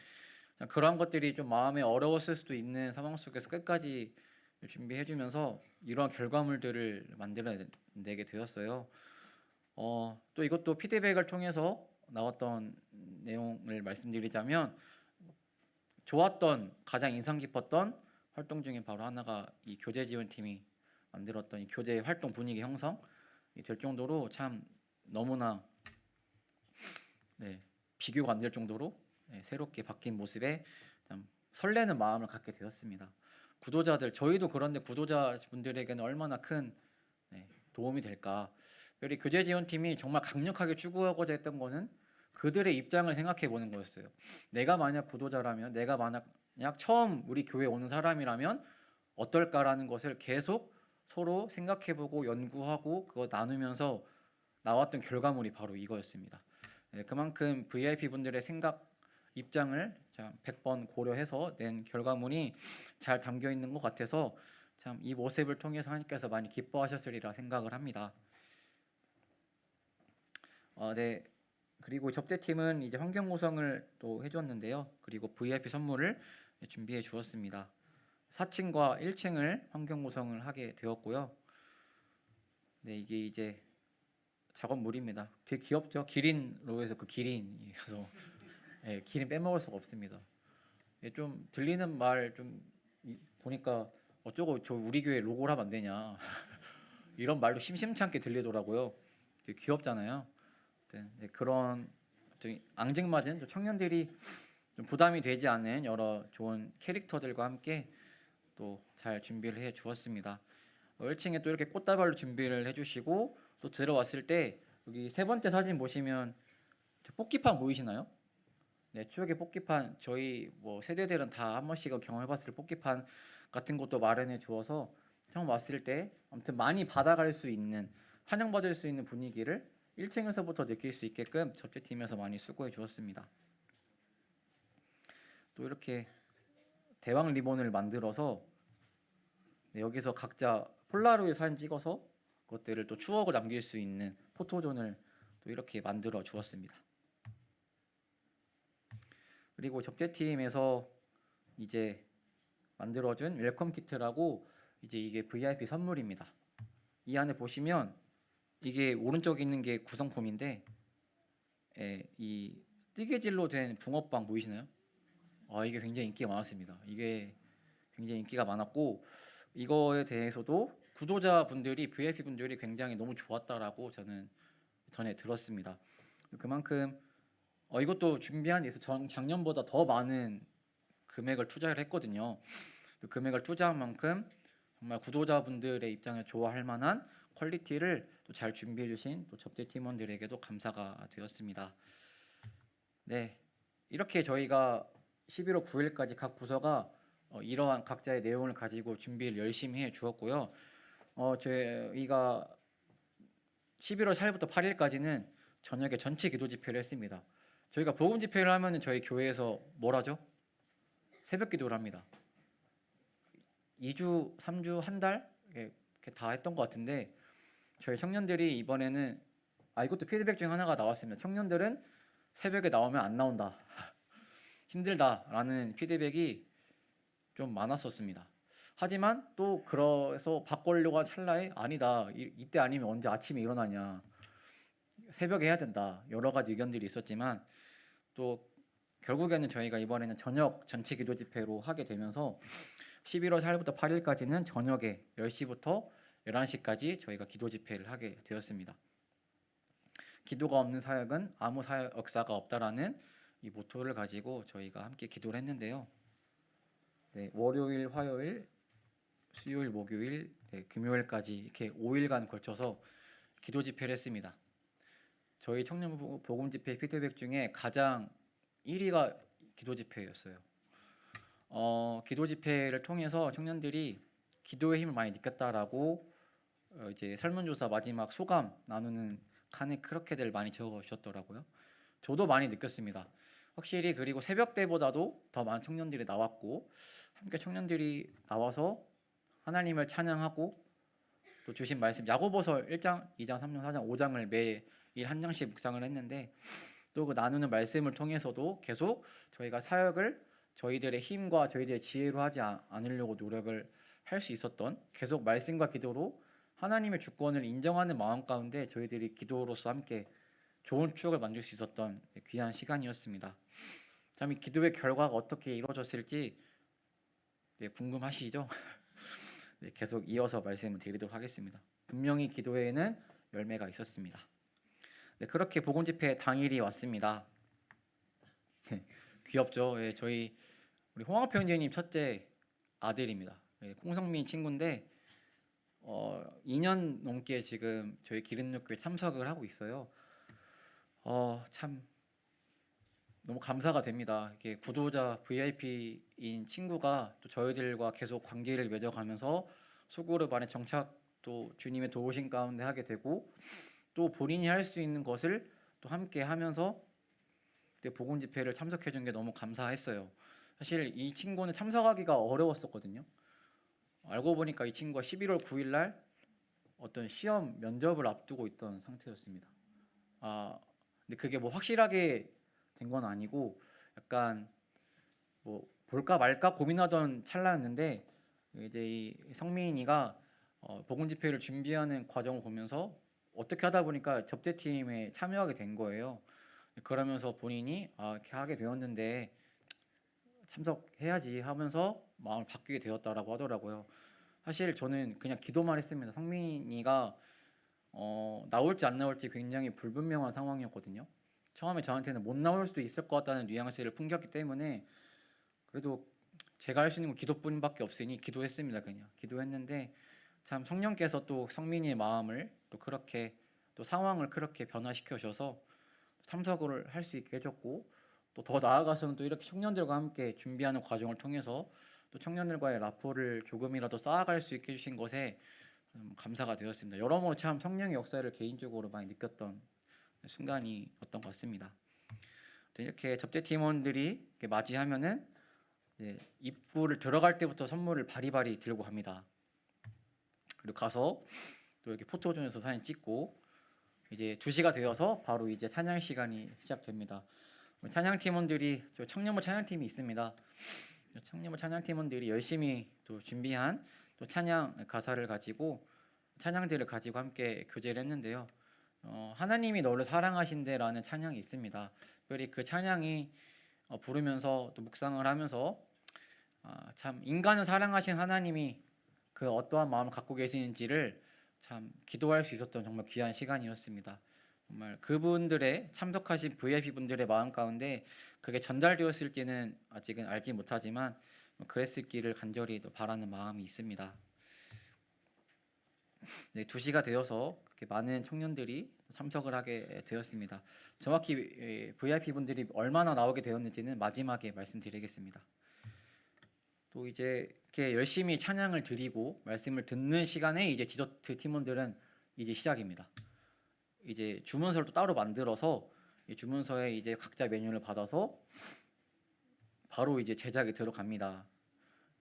그런 것들이 좀 마음에 어려웠을 수도 있는 상황 속에서 끝까지 준비해주면서 이러한 결과물들을 만들어내게 되었어요. 또 이것도 피드백을 통해서 나왔던 내용을 말씀드리자면 좋았던 가장 인상 깊었던 활동 중에 바로 하나가 이 교제 지원팀이 만들었던 이 교제 활동 분위기 형성이 될 정도로 참 너무나 비교가 안 될 정도로 새롭게 바뀐 모습에 참 설레는 마음을 갖게 되었습니다. 구도자들 저희도 그런데 구도자분들에게는 얼마나 큰 도움이 될까. 우리 교제 지원팀이 정말 강력하게 추구하고자 했던 거는 그들의 입장을 생각해 보는 거였어요. 내가 만약 구도자라면, 내가 만약 처음 우리 교회 오는 사람이라면 어떨까라는 것을 계속 서로 생각해 보고 연구하고 그거 나누면서 나왔던 결과물이 바로 이거였습니다. 그만큼 VIP 분들의 생각, 입장을 100번 고려해서 낸 결과물이 잘 담겨 있는 것 같아서 참 이 모습을 통해서 하나님께서 많이 기뻐하셨으리라 생각을 합니다. 네. 그리고 접대팀은 이제 환경 구성을 또 해줬는데요. 그리고 VIP 선물을 준비해 주었습니다. 4층과 1층을 환경 구성을 하게 되었고요. 네, 이게 이제 작업물입니다. 되게 귀엽죠? 기린로에서 그 기린이어서 기린 빼먹을 수가 없습니다. 좀 들리는 말 좀 보니까 어쩌고 저 우리 교회 로고를 하면 안 되냐 이런 말도 심심치 않게 들리더라고요. 되게 귀엽잖아요. 네, 그런 좀 앙증맞은 청년들이 좀 부담이 되지 않는 여러 좋은 캐릭터들과 함께 또 잘 준비를 해 주었습니다. 1층에 또 이렇게 꽃다발로 준비를 해주시고 또 들어왔을 때 여기 세 번째 사진 보시면 저 뽑기판 보이시나요? 네, 추억의 뽑기판 저희 뭐 세대들은 다 한 번씩은 경험해봤을 뽑기판 같은 것도 마련해 주어서 처음 왔을 때 아무튼 많이 받아갈 수 있는 환영받을 수 있는 분위기를 1층에서부터 느낄 수 있게끔 접대팀에서 많이 수고해 주었습니다. 또 이렇게 대왕 리본을 만들어서 여기서 각자 폴라로이드 사진 찍어서 그것들을 또 추억을 남길 수 있는 포토존을 또 이렇게 만들어 주었습니다. 그리고 접대팀에서 이제 만들어준 웰컴 키트라고 이제 이게 VIP 선물입니다. 이 안에 보시면 이게 오른쪽에 있는 게 구성품인데 이 뜨개질로 된 붕어빵 보이시나요? 이게 굉장히 인기가 많았습니다. 이게 굉장히 인기가 많았고 이거에 대해서도 구독자분들이 VIP 분들이 굉장히 너무 좋았다라고 저는 전에 들었습니다. 그만큼 이것도 준비한 데서 작년보다 더 많은 금액을 투자를 했거든요. 그 금액을 투자한 만큼 정말 구독자분들의 입장에 좋아할 만한 퀄리티를 또 잘 준비해 주신 또 접대 팀원들에게도 감사가 되었습니다. 네, 이렇게 저희가 11월 9일까지 각 부서가 이러한 각자의 내용을 가지고 준비를 열심히 해 주었고요. 저희가 11월 4일부터 8일까지는 저녁에 전체 기도 집회를 했습니다. 저희가 복음 집회를 하면은 저희 교회에서 뭘 하죠? 새벽 기도를 합니다. 2주, 3주, 한 달 이렇게 다 했던 것 같은데 저희 청년들이 이번에는 이것도 피드백 중 하나가 나왔습니다. 청년들은 새벽에 나오면 안 나온다. 힘들다라는 피드백이 좀 많았었습니다. 하지만 또 그래서 바꾸려고 한 찰나에 아니다. 이때 아니면 언제 아침에 일어나냐. 새벽에 해야 된다. 여러 가지 의견들이 있었지만 또 결국에는 저희가 이번에는 저녁 전체 기도 집회로 하게 되면서 11월 4일부터 8일까지는 저녁에 10시부터 11시까지 저희가 기도 집회를 하게 되었습니다. 기도가 없는 사역은 아무 사역 역사가 없다라는 이 모토를 가지고 저희가 함께 기도를 했는데요. 네, 월요일, 화요일, 수요일, 목요일, 금요일까지 이렇게 5일간 걸쳐서 기도 집회를 했습니다. 저희 청년 복음 집회 피드백 중에 가장 1위가 기도 집회였어요. 기도 집회를 통해서 청년들이 기도의 힘을 많이 느꼈다라고 이제 설문조사 마지막 소감 나누는 칸에 그렇게들 많이 적어 주셨더라고요. 저도 많이 느꼈습니다. 확실히 그리고 새벽 때보다도 더 많은 청년들이 나왔고 함께 청년들이 나와서 하나님을 찬양하고 또 주신 말씀 야고보서 1장, 2장, 3장, 4장, 5장을 매일 한 장씩 묵상을 했는데 또 그 나누는 말씀을 통해서도 계속 저희가 사역을 저희들의 힘과 저희들의 지혜로 하지 않으려고 노력을 할 수 있었던 계속 말씀과 기도로 하나님의 주권을 인정하는 마음 가운데 저희들이 기도로서 함께 좋은 추억을 만들 수 있었던 귀한 시간이었습니다. 참 이 기도의 결과가 어떻게 이루어졌을지 궁금하시죠? 계속 이어서 말씀을 드리도록 하겠습니다. 분명히 기도에는 열매가 있었습니다. 그렇게 복음 집회 당일이 왔습니다. 귀엽죠? 저희 우리 홍학표 형제님 첫째 아들입니다. 콩성민 친구인데 2년 넘게 지금 저희 기름육교에 참석을 하고 있어요. 참 너무 감사가 됩니다. 이렇게 구도자 VIP인 친구가 또 저희들과 계속 관계를 맺어가면서 소그룹 안에 정착도 주님의 도우심 가운데 하게 되고 또 본인이 할 수 있는 것을 또 함께 하면서 복음 집회를 참석해 준 게 너무 감사했어요. 사실 이 친구는 참석하기가 어려웠었거든요. 알고 보니까 이 친구가 11월 9일 날 어떤 시험 면접을 앞두고 있던 상태였습니다. 근데 그게 뭐 확실하게 된 건 아니고 약간 뭐 볼까 말까 고민하던 찰나였는데 이제 이 성민이가 복음 집회를 준비하는 과정을 보면서 어떻게 하다 보니까 접대팀에 참여하게 된 거예요. 그러면서 본인이 이렇게 하게 되었는데 참석해야지 하면서 마음을 바뀌게 되었다라고 하더라고요. 사실 저는 그냥 기도만 했습니다. 성민이가 나올지 안 나올지 굉장히 불분명한 상황이었거든요. 처음에 저한테는 못 나올 수도 있을 것 같다는 뉘앙스를 풍겼기 때문에 그래도 제가 할 수 있는 건 기도뿐밖에 없으니 기도했습니다. 그냥 기도했는데 참 성령께서 또 성민이의 마음을 또 그렇게 또 상황을 그렇게 변화시켜 주셔서 참석을 할 수 있게 해줬고 또 더 나아가서는 또 이렇게 청년들과 함께 준비하는 과정을 통해서 또 청년들과의 라포를 조금이라도 쌓아갈 수 있게 해주신 것에 감사가 되었습니다. 여러모로 참 성령의 역사를 개인적으로 많이 느꼈던 순간이었던 것 같습니다. 이렇게 접대 팀원들이 이렇게 맞이하면은 입구를 들어갈 때부터 선물을 바리바리 들고 갑니다. 그리고 가서 또 이렇게 포토존에서 사진 찍고 이제 2시가 되어서 바로 이제 찬양 시간이 시작됩니다. 찬양 팀원들이 저 청년부 찬양팀이 있습니다. 청년부 찬양 팀원들이 열심히 또 준비한 또 찬양 가사를 가지고 찬양들을 가지고 함께 교제를 했는데요. 하나님이 너를 사랑하신대라는 찬양이 있습니다. 특별히 그 찬양이 부르면서 또 묵상을 하면서 참 인간을 사랑하신 하나님이 그 어떠한 마음을 갖고 계시는지를 참 기도할 수 있었던 정말 귀한 시간이었습니다. 정말 그분들의 참석하신 VIP 분들의 마음 가운데 그게 전달되었을지는 아직은 알지 못하지만 그랬을기를 간절히 또 바라는 마음이 있습니다. 2시가 되어서 그렇게 많은 청년들이 참석을 하게 되었습니다. 정확히 VIP 분들이 얼마나 나오게 되었는지는 마지막에 말씀드리겠습니다. 또 이제 이렇게 열심히 찬양을 드리고 말씀을 듣는 시간에 이제 디저트 팀원들은 이제 시작입니다. 이제 주문서를 또 따로 만들어서 이 주문서에 이제 각자 메뉴를 받아서 바로 이제 제작에 들어갑니다.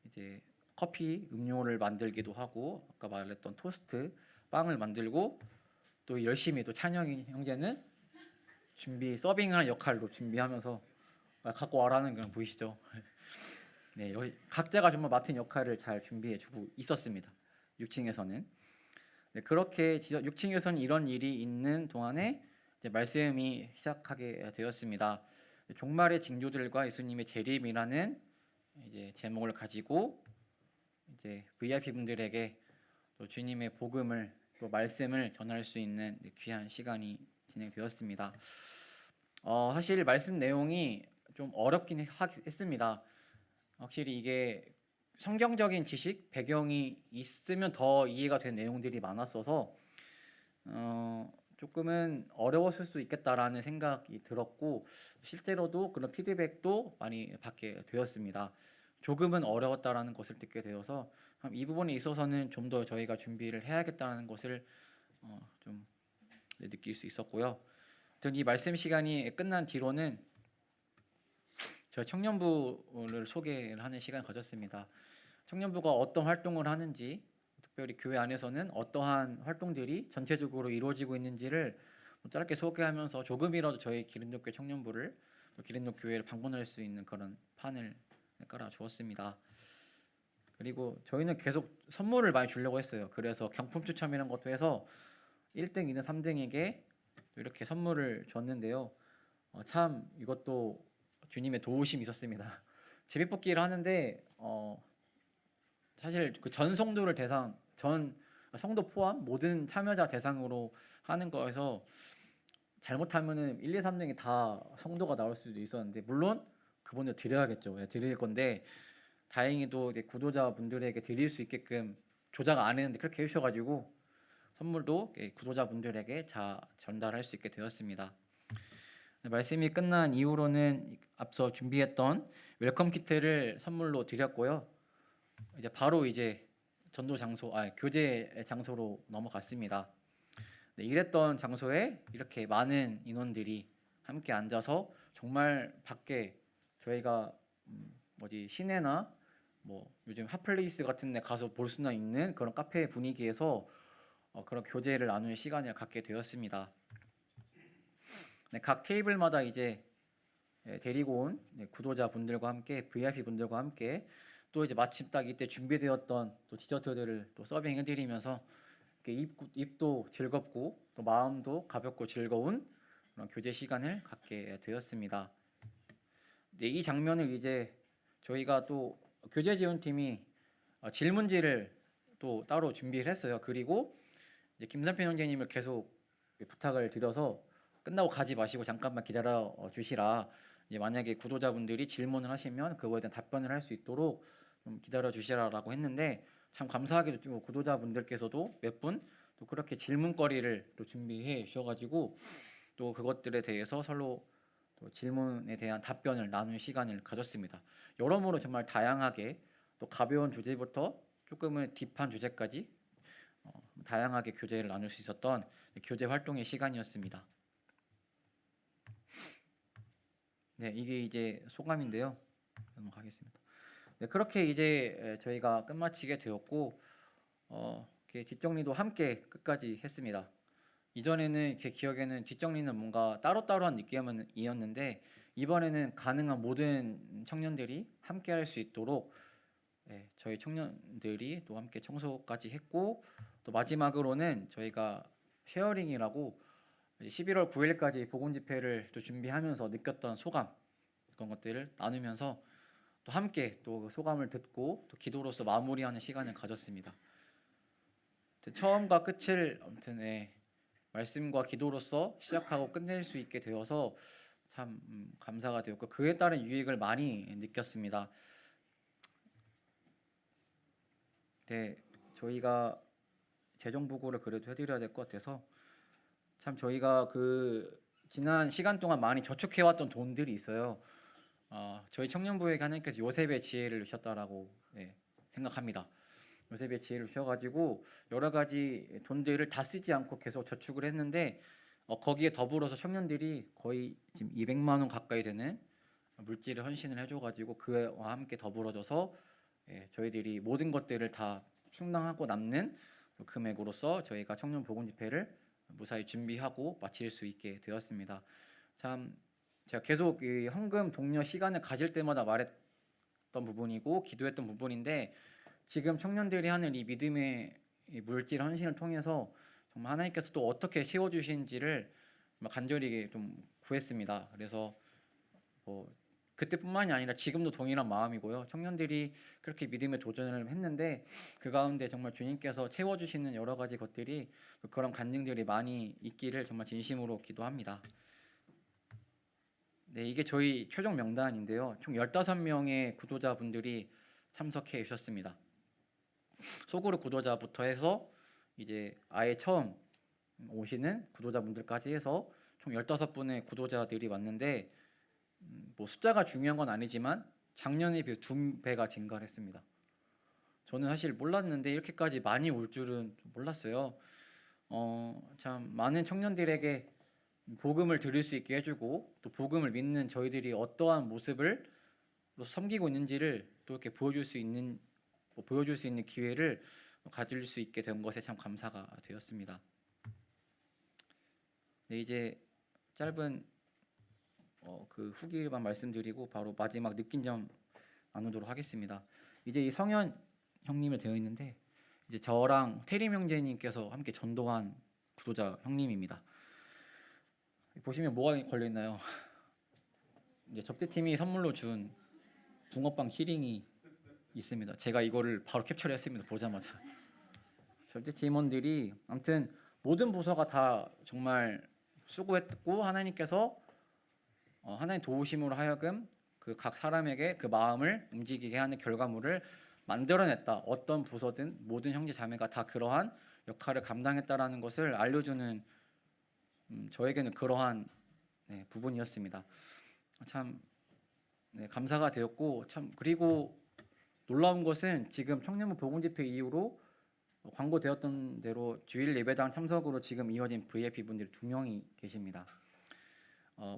이제 커피, 음료를 만들기도 하고 아까 말했던 토스트, 빵을 만들고 또 열심히 또 찬영이 형제는 서빙하는 역할로 준비하면서 갖고 와라는 거 보이시죠? 네, 여기 각자가 정말 맡은 역할을 잘 준비해주고 있었습니다. 6층에서는 그렇게 6층에서는 이런 일이 있는 동안에 이제 말씀이 시작하게 되었습니다. 종말의 징조들과 예수님의 재림이라는 이제 제목을 가지고 이제 VIP 분들에게 또 주님의 복음을 또 말씀을 전할 수 있는 귀한 시간이 진행되었습니다. 사실 말씀 내용이 좀 어렵긴 했습니다. 확실히 이게 성경적인 지식, 배경이 있으면 더 이해가 된 내용들이 많았어서 조금은 어려웠을 수 있겠다라는 생각이 들었고 실제로도 그런 피드백도 많이 받게 되었습니다. 조금은 어려웠다라는 것을 듣게 되어서 이 부분에 있어서는 좀 더 저희가 준비를 해야겠다는 것을 좀 느낄 수 있었고요. 이 말씀 시간이 끝난 뒤로는 저희 청년부를 소개를 하는 시간을 가졌습니다. 청년부가 어떤 활동을 하는지, 특별히 교회 안에서는 어떠한 활동들이 전체적으로 이루어지고 있는지를 짧게 소개하면서 조금이라도 저희 기린독교 청년부를, 기린독 교회를 방문할 수 있는 그런 판을 깔아 주었습니다. 그리고 저희는 계속 선물을 많이 주려고 했어요. 그래서 경품 추첨이라는 것도 해서 1등, 2등, 3등에게 이렇게 선물을 줬는데요. 참 이것도 주님의 도우심이 있었습니다. 제비뽑기를 하는데 사실 그 전 성도를 전 성도 포함 모든 참여자 대상으로 하는 거에서 잘못하면은 1, 2, 3등이 다 성도가 나올 수도 있었는데, 물론 그분들 드려야겠죠. 드릴 건데 다행히도 구독자분들에게 드릴 수 있게끔 조작 안 했는데 그렇게 해주셔가지고 선물도 구독자분들에게 전달할 수 있게 되었습니다. 말씀이 끝난 이후로는 앞서 준비했던 웰컴 키트를 선물로 드렸고요. 이제 바로 전도 장소, 교제 장소로 넘어갔습니다. 네, 이랬던 장소에 이렇게 많은 인원들이 함께 앉아서 정말 밖에 저희가 시내나 요즘 핫플레이스 같은 데 가서 볼 수나 있는 그런 카페 분위기에서 그런 교제를 나누는 시간을 갖게 되었습니다. 네, 각 테이블마다 데리고 온 구독자분들과 함께, VIP 분들과 함께 또 마침 딱 이때 준비되었던 또 디저트들을 또 서빙해드리면서 입도 즐겁고 또 마음도 가볍고 즐거운 그런 교제 시간을 갖게 되었습니다. 네, 이 장면을 저희가 또 교제 지원팀이 질문지를 또 따로 준비를 했어요. 그리고 김삼편 형제님을 계속 부탁을 드려서 끝나고 가지 마시고 잠깐만 기다려 주시라. 만약에 구독자분들이 질문을 하시면 그거에 대한 답변을 할 수 있도록 좀 기다려 주시라라고 했는데, 참 감사하게도 구독자분들께서도 몇 분 또 그렇게 질문거리를 또 준비해 주셔가지고 또 그것들에 대해서 서로 또 질문에 대한 답변을 나누는 시간을 가졌습니다. 여러모로 정말 다양하게 또 가벼운 주제부터 조금은 딥한 주제까지 다양하게 교제를 나눌 수 있었던 교제 활동의 시간이었습니다. 네, 이게 소감인데요. 넘어가겠습니다. 네, 그렇게 저희가 끝마치게 되었고 이렇게 뒷정리도 함께 끝까지 했습니다. 이전에는 제 기억에는 뒷정리는 뭔가 따로따로한 느낌이었는데, 이번에는 가능한 모든 청년들이 함께 할 수 있도록 저희 청년들이 또 함께 청소까지 했고, 또 마지막으로는 저희가 쉐어링이라고 11월 9일까지 복음 집회를 또 준비하면서 느꼈던 소감, 그런 것들을 나누면서 또 함께 또 소감을 듣고 또 기도로서 마무리하는 시간을 가졌습니다. 처음과 끝을 아무튼 말씀과 기도로서 시작하고 끝낼 수 있게 되어서 참 감사가 되었고, 그에 따른 유익을 많이 느꼈습니다. 네, 저희가 재정 보고를 그래도 해드려야 될 것 같아서, 참 저희가 그 지난 시간 동안 많이 저축해왔던 돈들이 있어요. 저희 청년부에게 하나님께서 요셉의 지혜를 주셨다라고 생각합니다. 요셉의 지혜를 주셔가지고 여러 가지 돈들을 다 쓰지 않고 계속 저축을 했는데, 거기에 더불어서 청년들이 거의 지금 200만 원 가까이 되는 물질을 헌신을 해줘가지고 그와 함께 더불어져서 저희들이 모든 것들을 다 충당하고 남는 금액으로서 저희가 청년 복음 집회를 무사히 준비하고 마칠 수 있게 되었습니다. 참 제가 계속 이 헌금 독려 시간을 가질 때마다 말했던 부분이고 기도했던 부분인데, 지금 청년들이 하는 이 믿음의 물질 헌신을 통해서 정말 하나님께서 또 어떻게 세워주신지를 간절히 좀 구했습니다. 그래서 그때뿐만이 아니라 지금도 동일한 마음이고요. 청년들이 그렇게 믿음의 도전을 했는데 그 가운데 정말 주님께서 채워주시는 여러 가지 것들이, 그런 간증들이 많이 있기를 정말 진심으로 기도합니다. 네, 이게 저희 최종 명단인데요. 총 15명의 구독자분들이 참석해 주셨습니다. 소그룹 구독자부터 해서 아예 처음 오시는 구독자분들까지 해서 총 15분의 구독자들이 왔는데, 숫자가 중요한 건 아니지만 작년에 비해 2배가 증가를 했습니다. 저는 사실 몰랐는데 이렇게까지 많이 올 줄은 몰랐어요. 참 많은 청년들에게 복음을 들을 수 있게 해주고 또 복음을 믿는 저희들이 어떠한 모습을 섬기고 있는지를 또 이렇게 보여줄 수 있는 기회를 가질 수 있게 된 것에 참 감사가 되었습니다. 네, 이제 짧은 그 후기만 말씀드리고 바로 마지막 느낀 점 나누도록 하겠습니다. 이제 이 성현 형님을 되어 있는데 이제 저랑 태림 형제님께서 함께 전도한 구도자 형님입니다. 보시면 뭐가 걸려 있나요? 이제 접대팀이 선물로 준 붕어빵 키링이 있습니다. 제가 이거를 바로 캡처를 했습니다. 보자마자. 절대 팀원들이 아무튼 모든 부서가 다 정말 수고했고 하나님께서 하나님 도우심으로 하여금 그 각 사람에게 그 마음을 움직이게 하는 결과물을 만들어냈다. 어떤 부서든 모든 형제 자매가 다 그러한 역할을 감당했다라는 것을 알려주는 저에게는 그러한 부분이었습니다. 참 감사가 되었고 참 그리고 놀라운 것은 지금 청년부 복음집회 이후로 광고되었던 대로 주일 예배당 참석으로 지금 이어진 VIP 분들이 2명이 계십니다.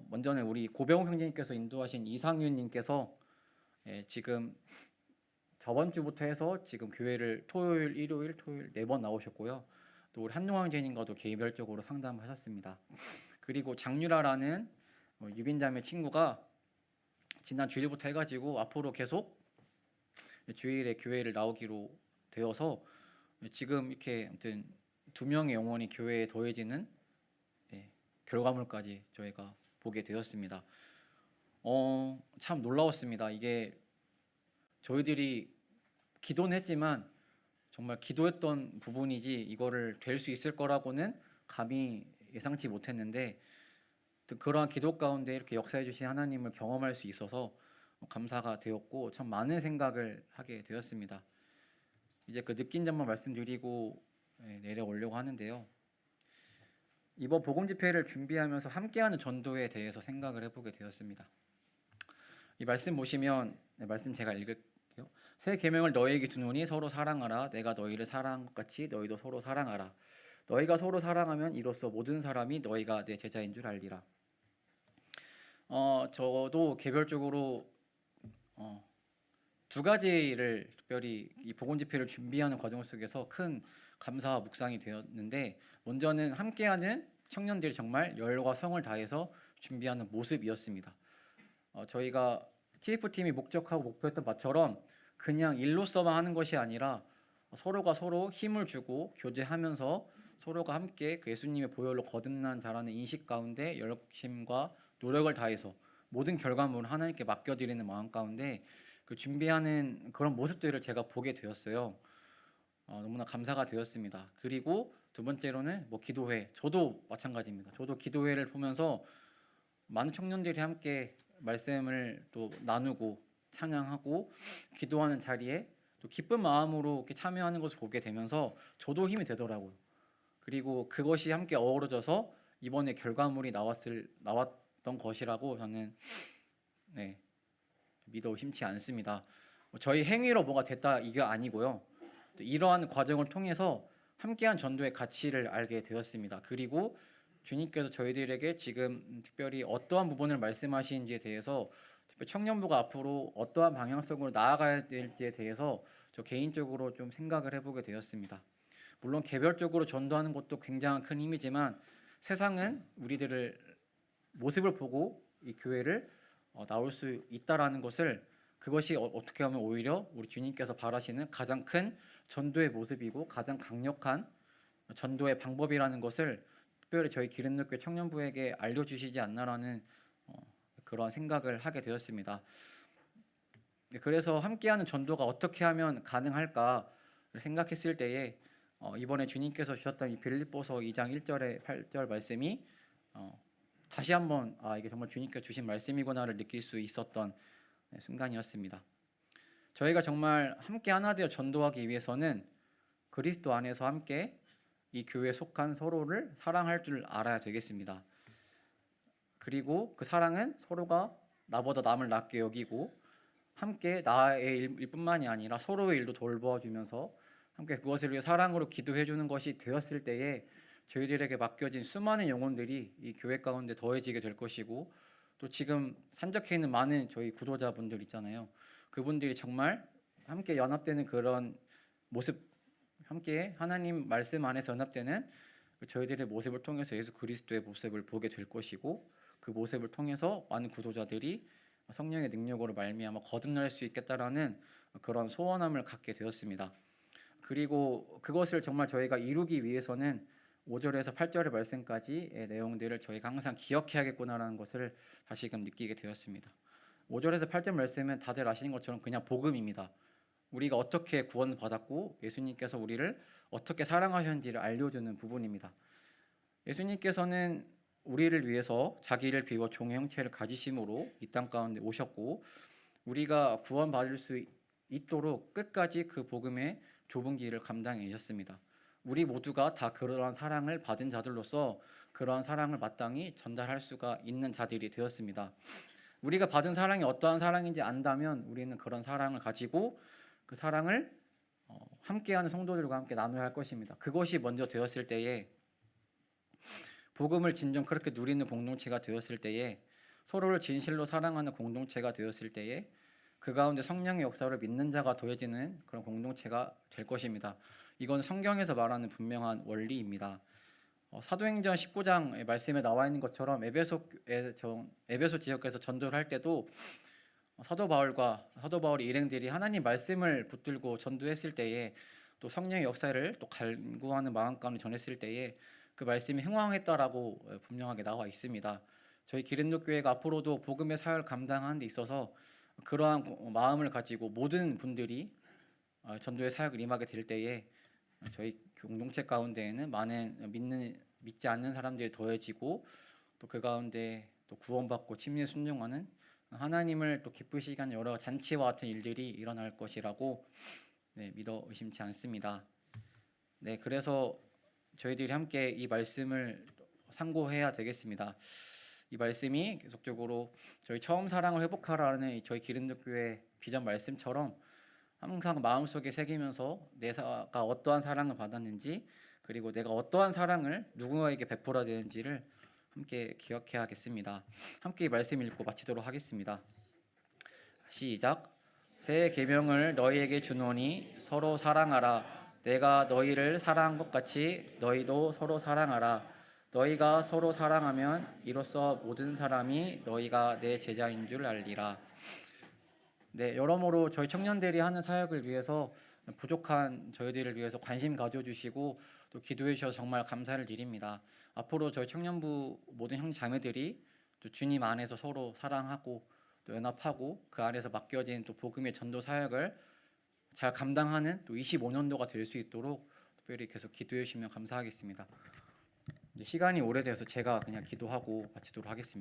먼저는 우리 고병욱 형제님께서 인도하신 이상윤님께서 지금 저번 주부터 해서 지금 교회를 토요일, 일요일, 토요일 4번 나오셨고요. 또 우리 한동환 형제님과도 개별적으로 상담하셨습니다. 그리고 장유라라는 유빈자매 친구가 지난 주일부터 해가지고 앞으로 계속 주일에 교회를 나오기로 되어서 지금 이렇게 아무튼 2명의 영혼이 교회에 더해지는 결과물까지 저희가 보게 되었습니다. 참 놀라웠습니다. 이게 저희들이 기도는 했지만 정말 기도했던 부분이지 이거를 될 수 있을 거라고는 감히 예상치 못했는데 그러한 기도 가운데 이렇게 역사해 주신 하나님을 경험할 수 있어서 감사가 되었고 참 많은 생각을 하게 되었습니다. 이제 그 느낀 점만 말씀드리고 내려오려고 하는데요. 이번 복음 집회를 준비하면서 함께하는 전도에 대해서 생각을 해보게 되었습니다. 이 말씀 보시면 말씀 제가 읽을게요. 새 계명을 너희에게 주노니 서로 사랑하라. 내가 너희를 사랑한 것 같이 너희도 서로 사랑하라. 너희가 서로 사랑하면 이로써 모든 사람이 너희가 내 제자인 줄 알리라. 저도 개별적으로 2가지를 특별히 이 복음 집회를 준비하는 과정 속에서 큰 감사와 묵상이 되었는데 먼저는 함께하는 청년들이 정말 열과 성을 다해서 준비하는 모습이었습니다. 저희가 TF팀이 목적하고 목표했던 바처럼 그냥 일로서만 하는 것이 아니라 서로가 서로 힘을 주고 교제하면서 서로가 함께 그 예수님의 보혈로 거듭난 자라는 인식 가운데 열심과 노력을 다해서 모든 결과물을 하나님께 맡겨드리는 마음 가운데 그 준비하는 그런 모습들을 제가 보게 되었어요. 너무나 감사가 되었습니다. 그리고 2번째로는 기도회, 저도 마찬가지입니다. 저도 기도회를 보면서 많은 청년들이 함께 말씀을 또 나누고 찬양하고 기도하는 자리에 또 기쁜 마음으로 이렇게 참여하는 것을 보게 되면서 저도 힘이 되더라고요. 그리고 그것이 함께 어우러져서 이번에 결과물이 나왔던 것이라고 저는 믿어 힘치 않습니다. 저희 행위로 뭐가 됐다 이게 아니고요. 이러한 과정을 통해서 함께한 전도의 가치를 알게 되었습니다. 그리고 주님께서 저희들에게 지금 특별히 어떠한 부분을 말씀하시는지에 대해서 청년부가 앞으로 어떠한 방향성으로 나아가야 될지에 대해서 저 개인적으로 좀 생각을 해보게 되었습니다. 물론 개별적으로 전도하는 것도 굉장한 큰 힘이지만 세상은 우리들을 모습을 보고 이 교회를 나올 수 있다라는 것을 그것이 어떻게 하면 오히려 우리 주님께서 바라시는 가장 큰 전도의 모습이고 가장 강력한 전도의 방법이라는 것을 특별히 저희 기름넣교회 청년부에게 알려주시지 않나라는 그런 생각을 하게 되었습니다. 그래서 함께하는 전도가 어떻게 하면 가능할까를 생각했을 때에 이번에 주님께서 주셨던 이 빌립보서 2장 1절에 8절 말씀이 다시 한번 이게 정말 주님께서 주신 말씀이구나를 느낄 수 있었던 순간이었습니다. 저희가 정말 함께 하나 되어 전도하기 위해서는 그리스도 안에서 함께 이 교회에 속한 서로를 사랑할 줄 알아야 되겠습니다. 그리고 그 사랑은 서로가 나보다 남을 낫게 여기고 함께 나의 일뿐만이 아니라 서로의 일도 돌보아주면서 함께 그것을 위해 사랑으로 기도해 주는 것이 되었을 때에 저희들에게 맡겨진 수많은 영혼들이 이 교회 가운데 더해지게 될 것이고 또 지금 산적해 있는 많은 저희 구도자분들 있잖아요. 그분들이 정말 함께 연합되는 그런 모습, 함께 하나님 말씀 안에서 연합되는 저희들의 모습을 통해서 예수 그리스도의 모습을 보게 될 것이고, 그 모습을 통해서 많은 구도자들이 성령의 능력으로 말미암아 거듭날 수 있겠다라는 그런 소원함을 갖게 되었습니다. 그리고 그것을 정말 저희가 이루기 위해서는 5절에서 8절의 말씀까지의 내용들을 저희가 항상 기억해야겠구나라는 것을 다시금 느끼게 되었습니다. 5절에서 8절 말씀은 다들 아시는 것처럼 그냥 복음입니다. 우리가 어떻게 구원받았고 예수님께서 우리를 어떻게 사랑하셨는지를 알려주는 부분입니다. 예수님께서는 우리를 위해서 자기를 비워 종의 형체를 가지심으로 이 땅 가운데 오셨고, 우리가 구원받을 수 있도록 끝까지 그 복음의 좁은 길을 감당하셨습니다. 우리 모두가 다 그러한 사랑을 받은 자들로서 그러한 사랑을 마땅히 전달할 수가 있는 자들이 되었습니다. 우리가 받은 사랑이 어떠한 사랑인지 안다면 우리는 그런 사랑을 가지고 그 사랑을 함께하는 성도들과 함께 나눠야 할 것입니다. 그것이 먼저 되었을 때에, 복음을 진정 그렇게 누리는 공동체가 되었을 때에, 서로를 진실로 사랑하는 공동체가 되었을 때에 그 가운데 성령의 역사를 믿는 자가 더해지는 그런 공동체가 될 것입니다. 이건 성경에서 말하는 분명한 원리입니다. 사도행전 19장 말씀에 나와 있는 것처럼 에베소 지역에서 전도를 할 때도 사도 바울의 일행들이 하나님 말씀을 붙들고 전도했을 때에, 또 성령의 역사를 또 간구하는 마음 가운데 전했을 때에 그 말씀이 흥왕했다라고 분명하게 나와 있습니다. 저희 기린도 교회가 앞으로도 복음의 사역을 감당하는 데 있어서 그러한 마음을 가지고 모든 분들이 전도의 사역을 임하게 될 때에 저희 공동체 가운데에는 많은 믿지 않는 사람들이 더해지고, 또 그 가운데 또 구원받고 침례 순종하는 하나님을 또 기쁘시게 하는 여러 잔치와 같은 일들이 일어날 것이라고 믿어 의심치 않습니다. 그래서 저희들이 함께 이 말씀을 상고해야 되겠습니다. 이 말씀이 계속적으로 저희 처음 사랑을 회복하라는 저희 기름교회 비전 말씀처럼 항상 마음속에 새기면서 내가 어떠한 사랑을 받았는지, 그리고 내가 어떠한 사랑을 누군가에게 베풀어야 되는지를 함께 기억해야겠습니다. 함께 이 말씀 읽고 마치도록 하겠습니다. 시작. 새 계명을 너희에게 주노니 서로 사랑하라. 내가 너희를 사랑한 것 같이 너희도 서로 사랑하라. 너희가 서로 사랑하면 이로써 모든 사람이 너희가 내 제자인 줄 알리라. 여러모로 저희 청년들이 하는 사역을 위해서, 부족한 저희들을 위해서 관심 가져주시고 또 기도해 주셔서 정말 감사를 드립니다. 앞으로 저희 청년부 모든 형 자매들이 또 주님 안에서 서로 사랑하고 또 연합하고 그 안에서 맡겨진 또 복음의 전도 사역을 잘 감당하는 또 25년도가 될 수 있도록 특별히 계속 기도해 주시면 감사하겠습니다. 시간이 오래돼서 제가 그냥 기도하고 마치도록 하겠습니다.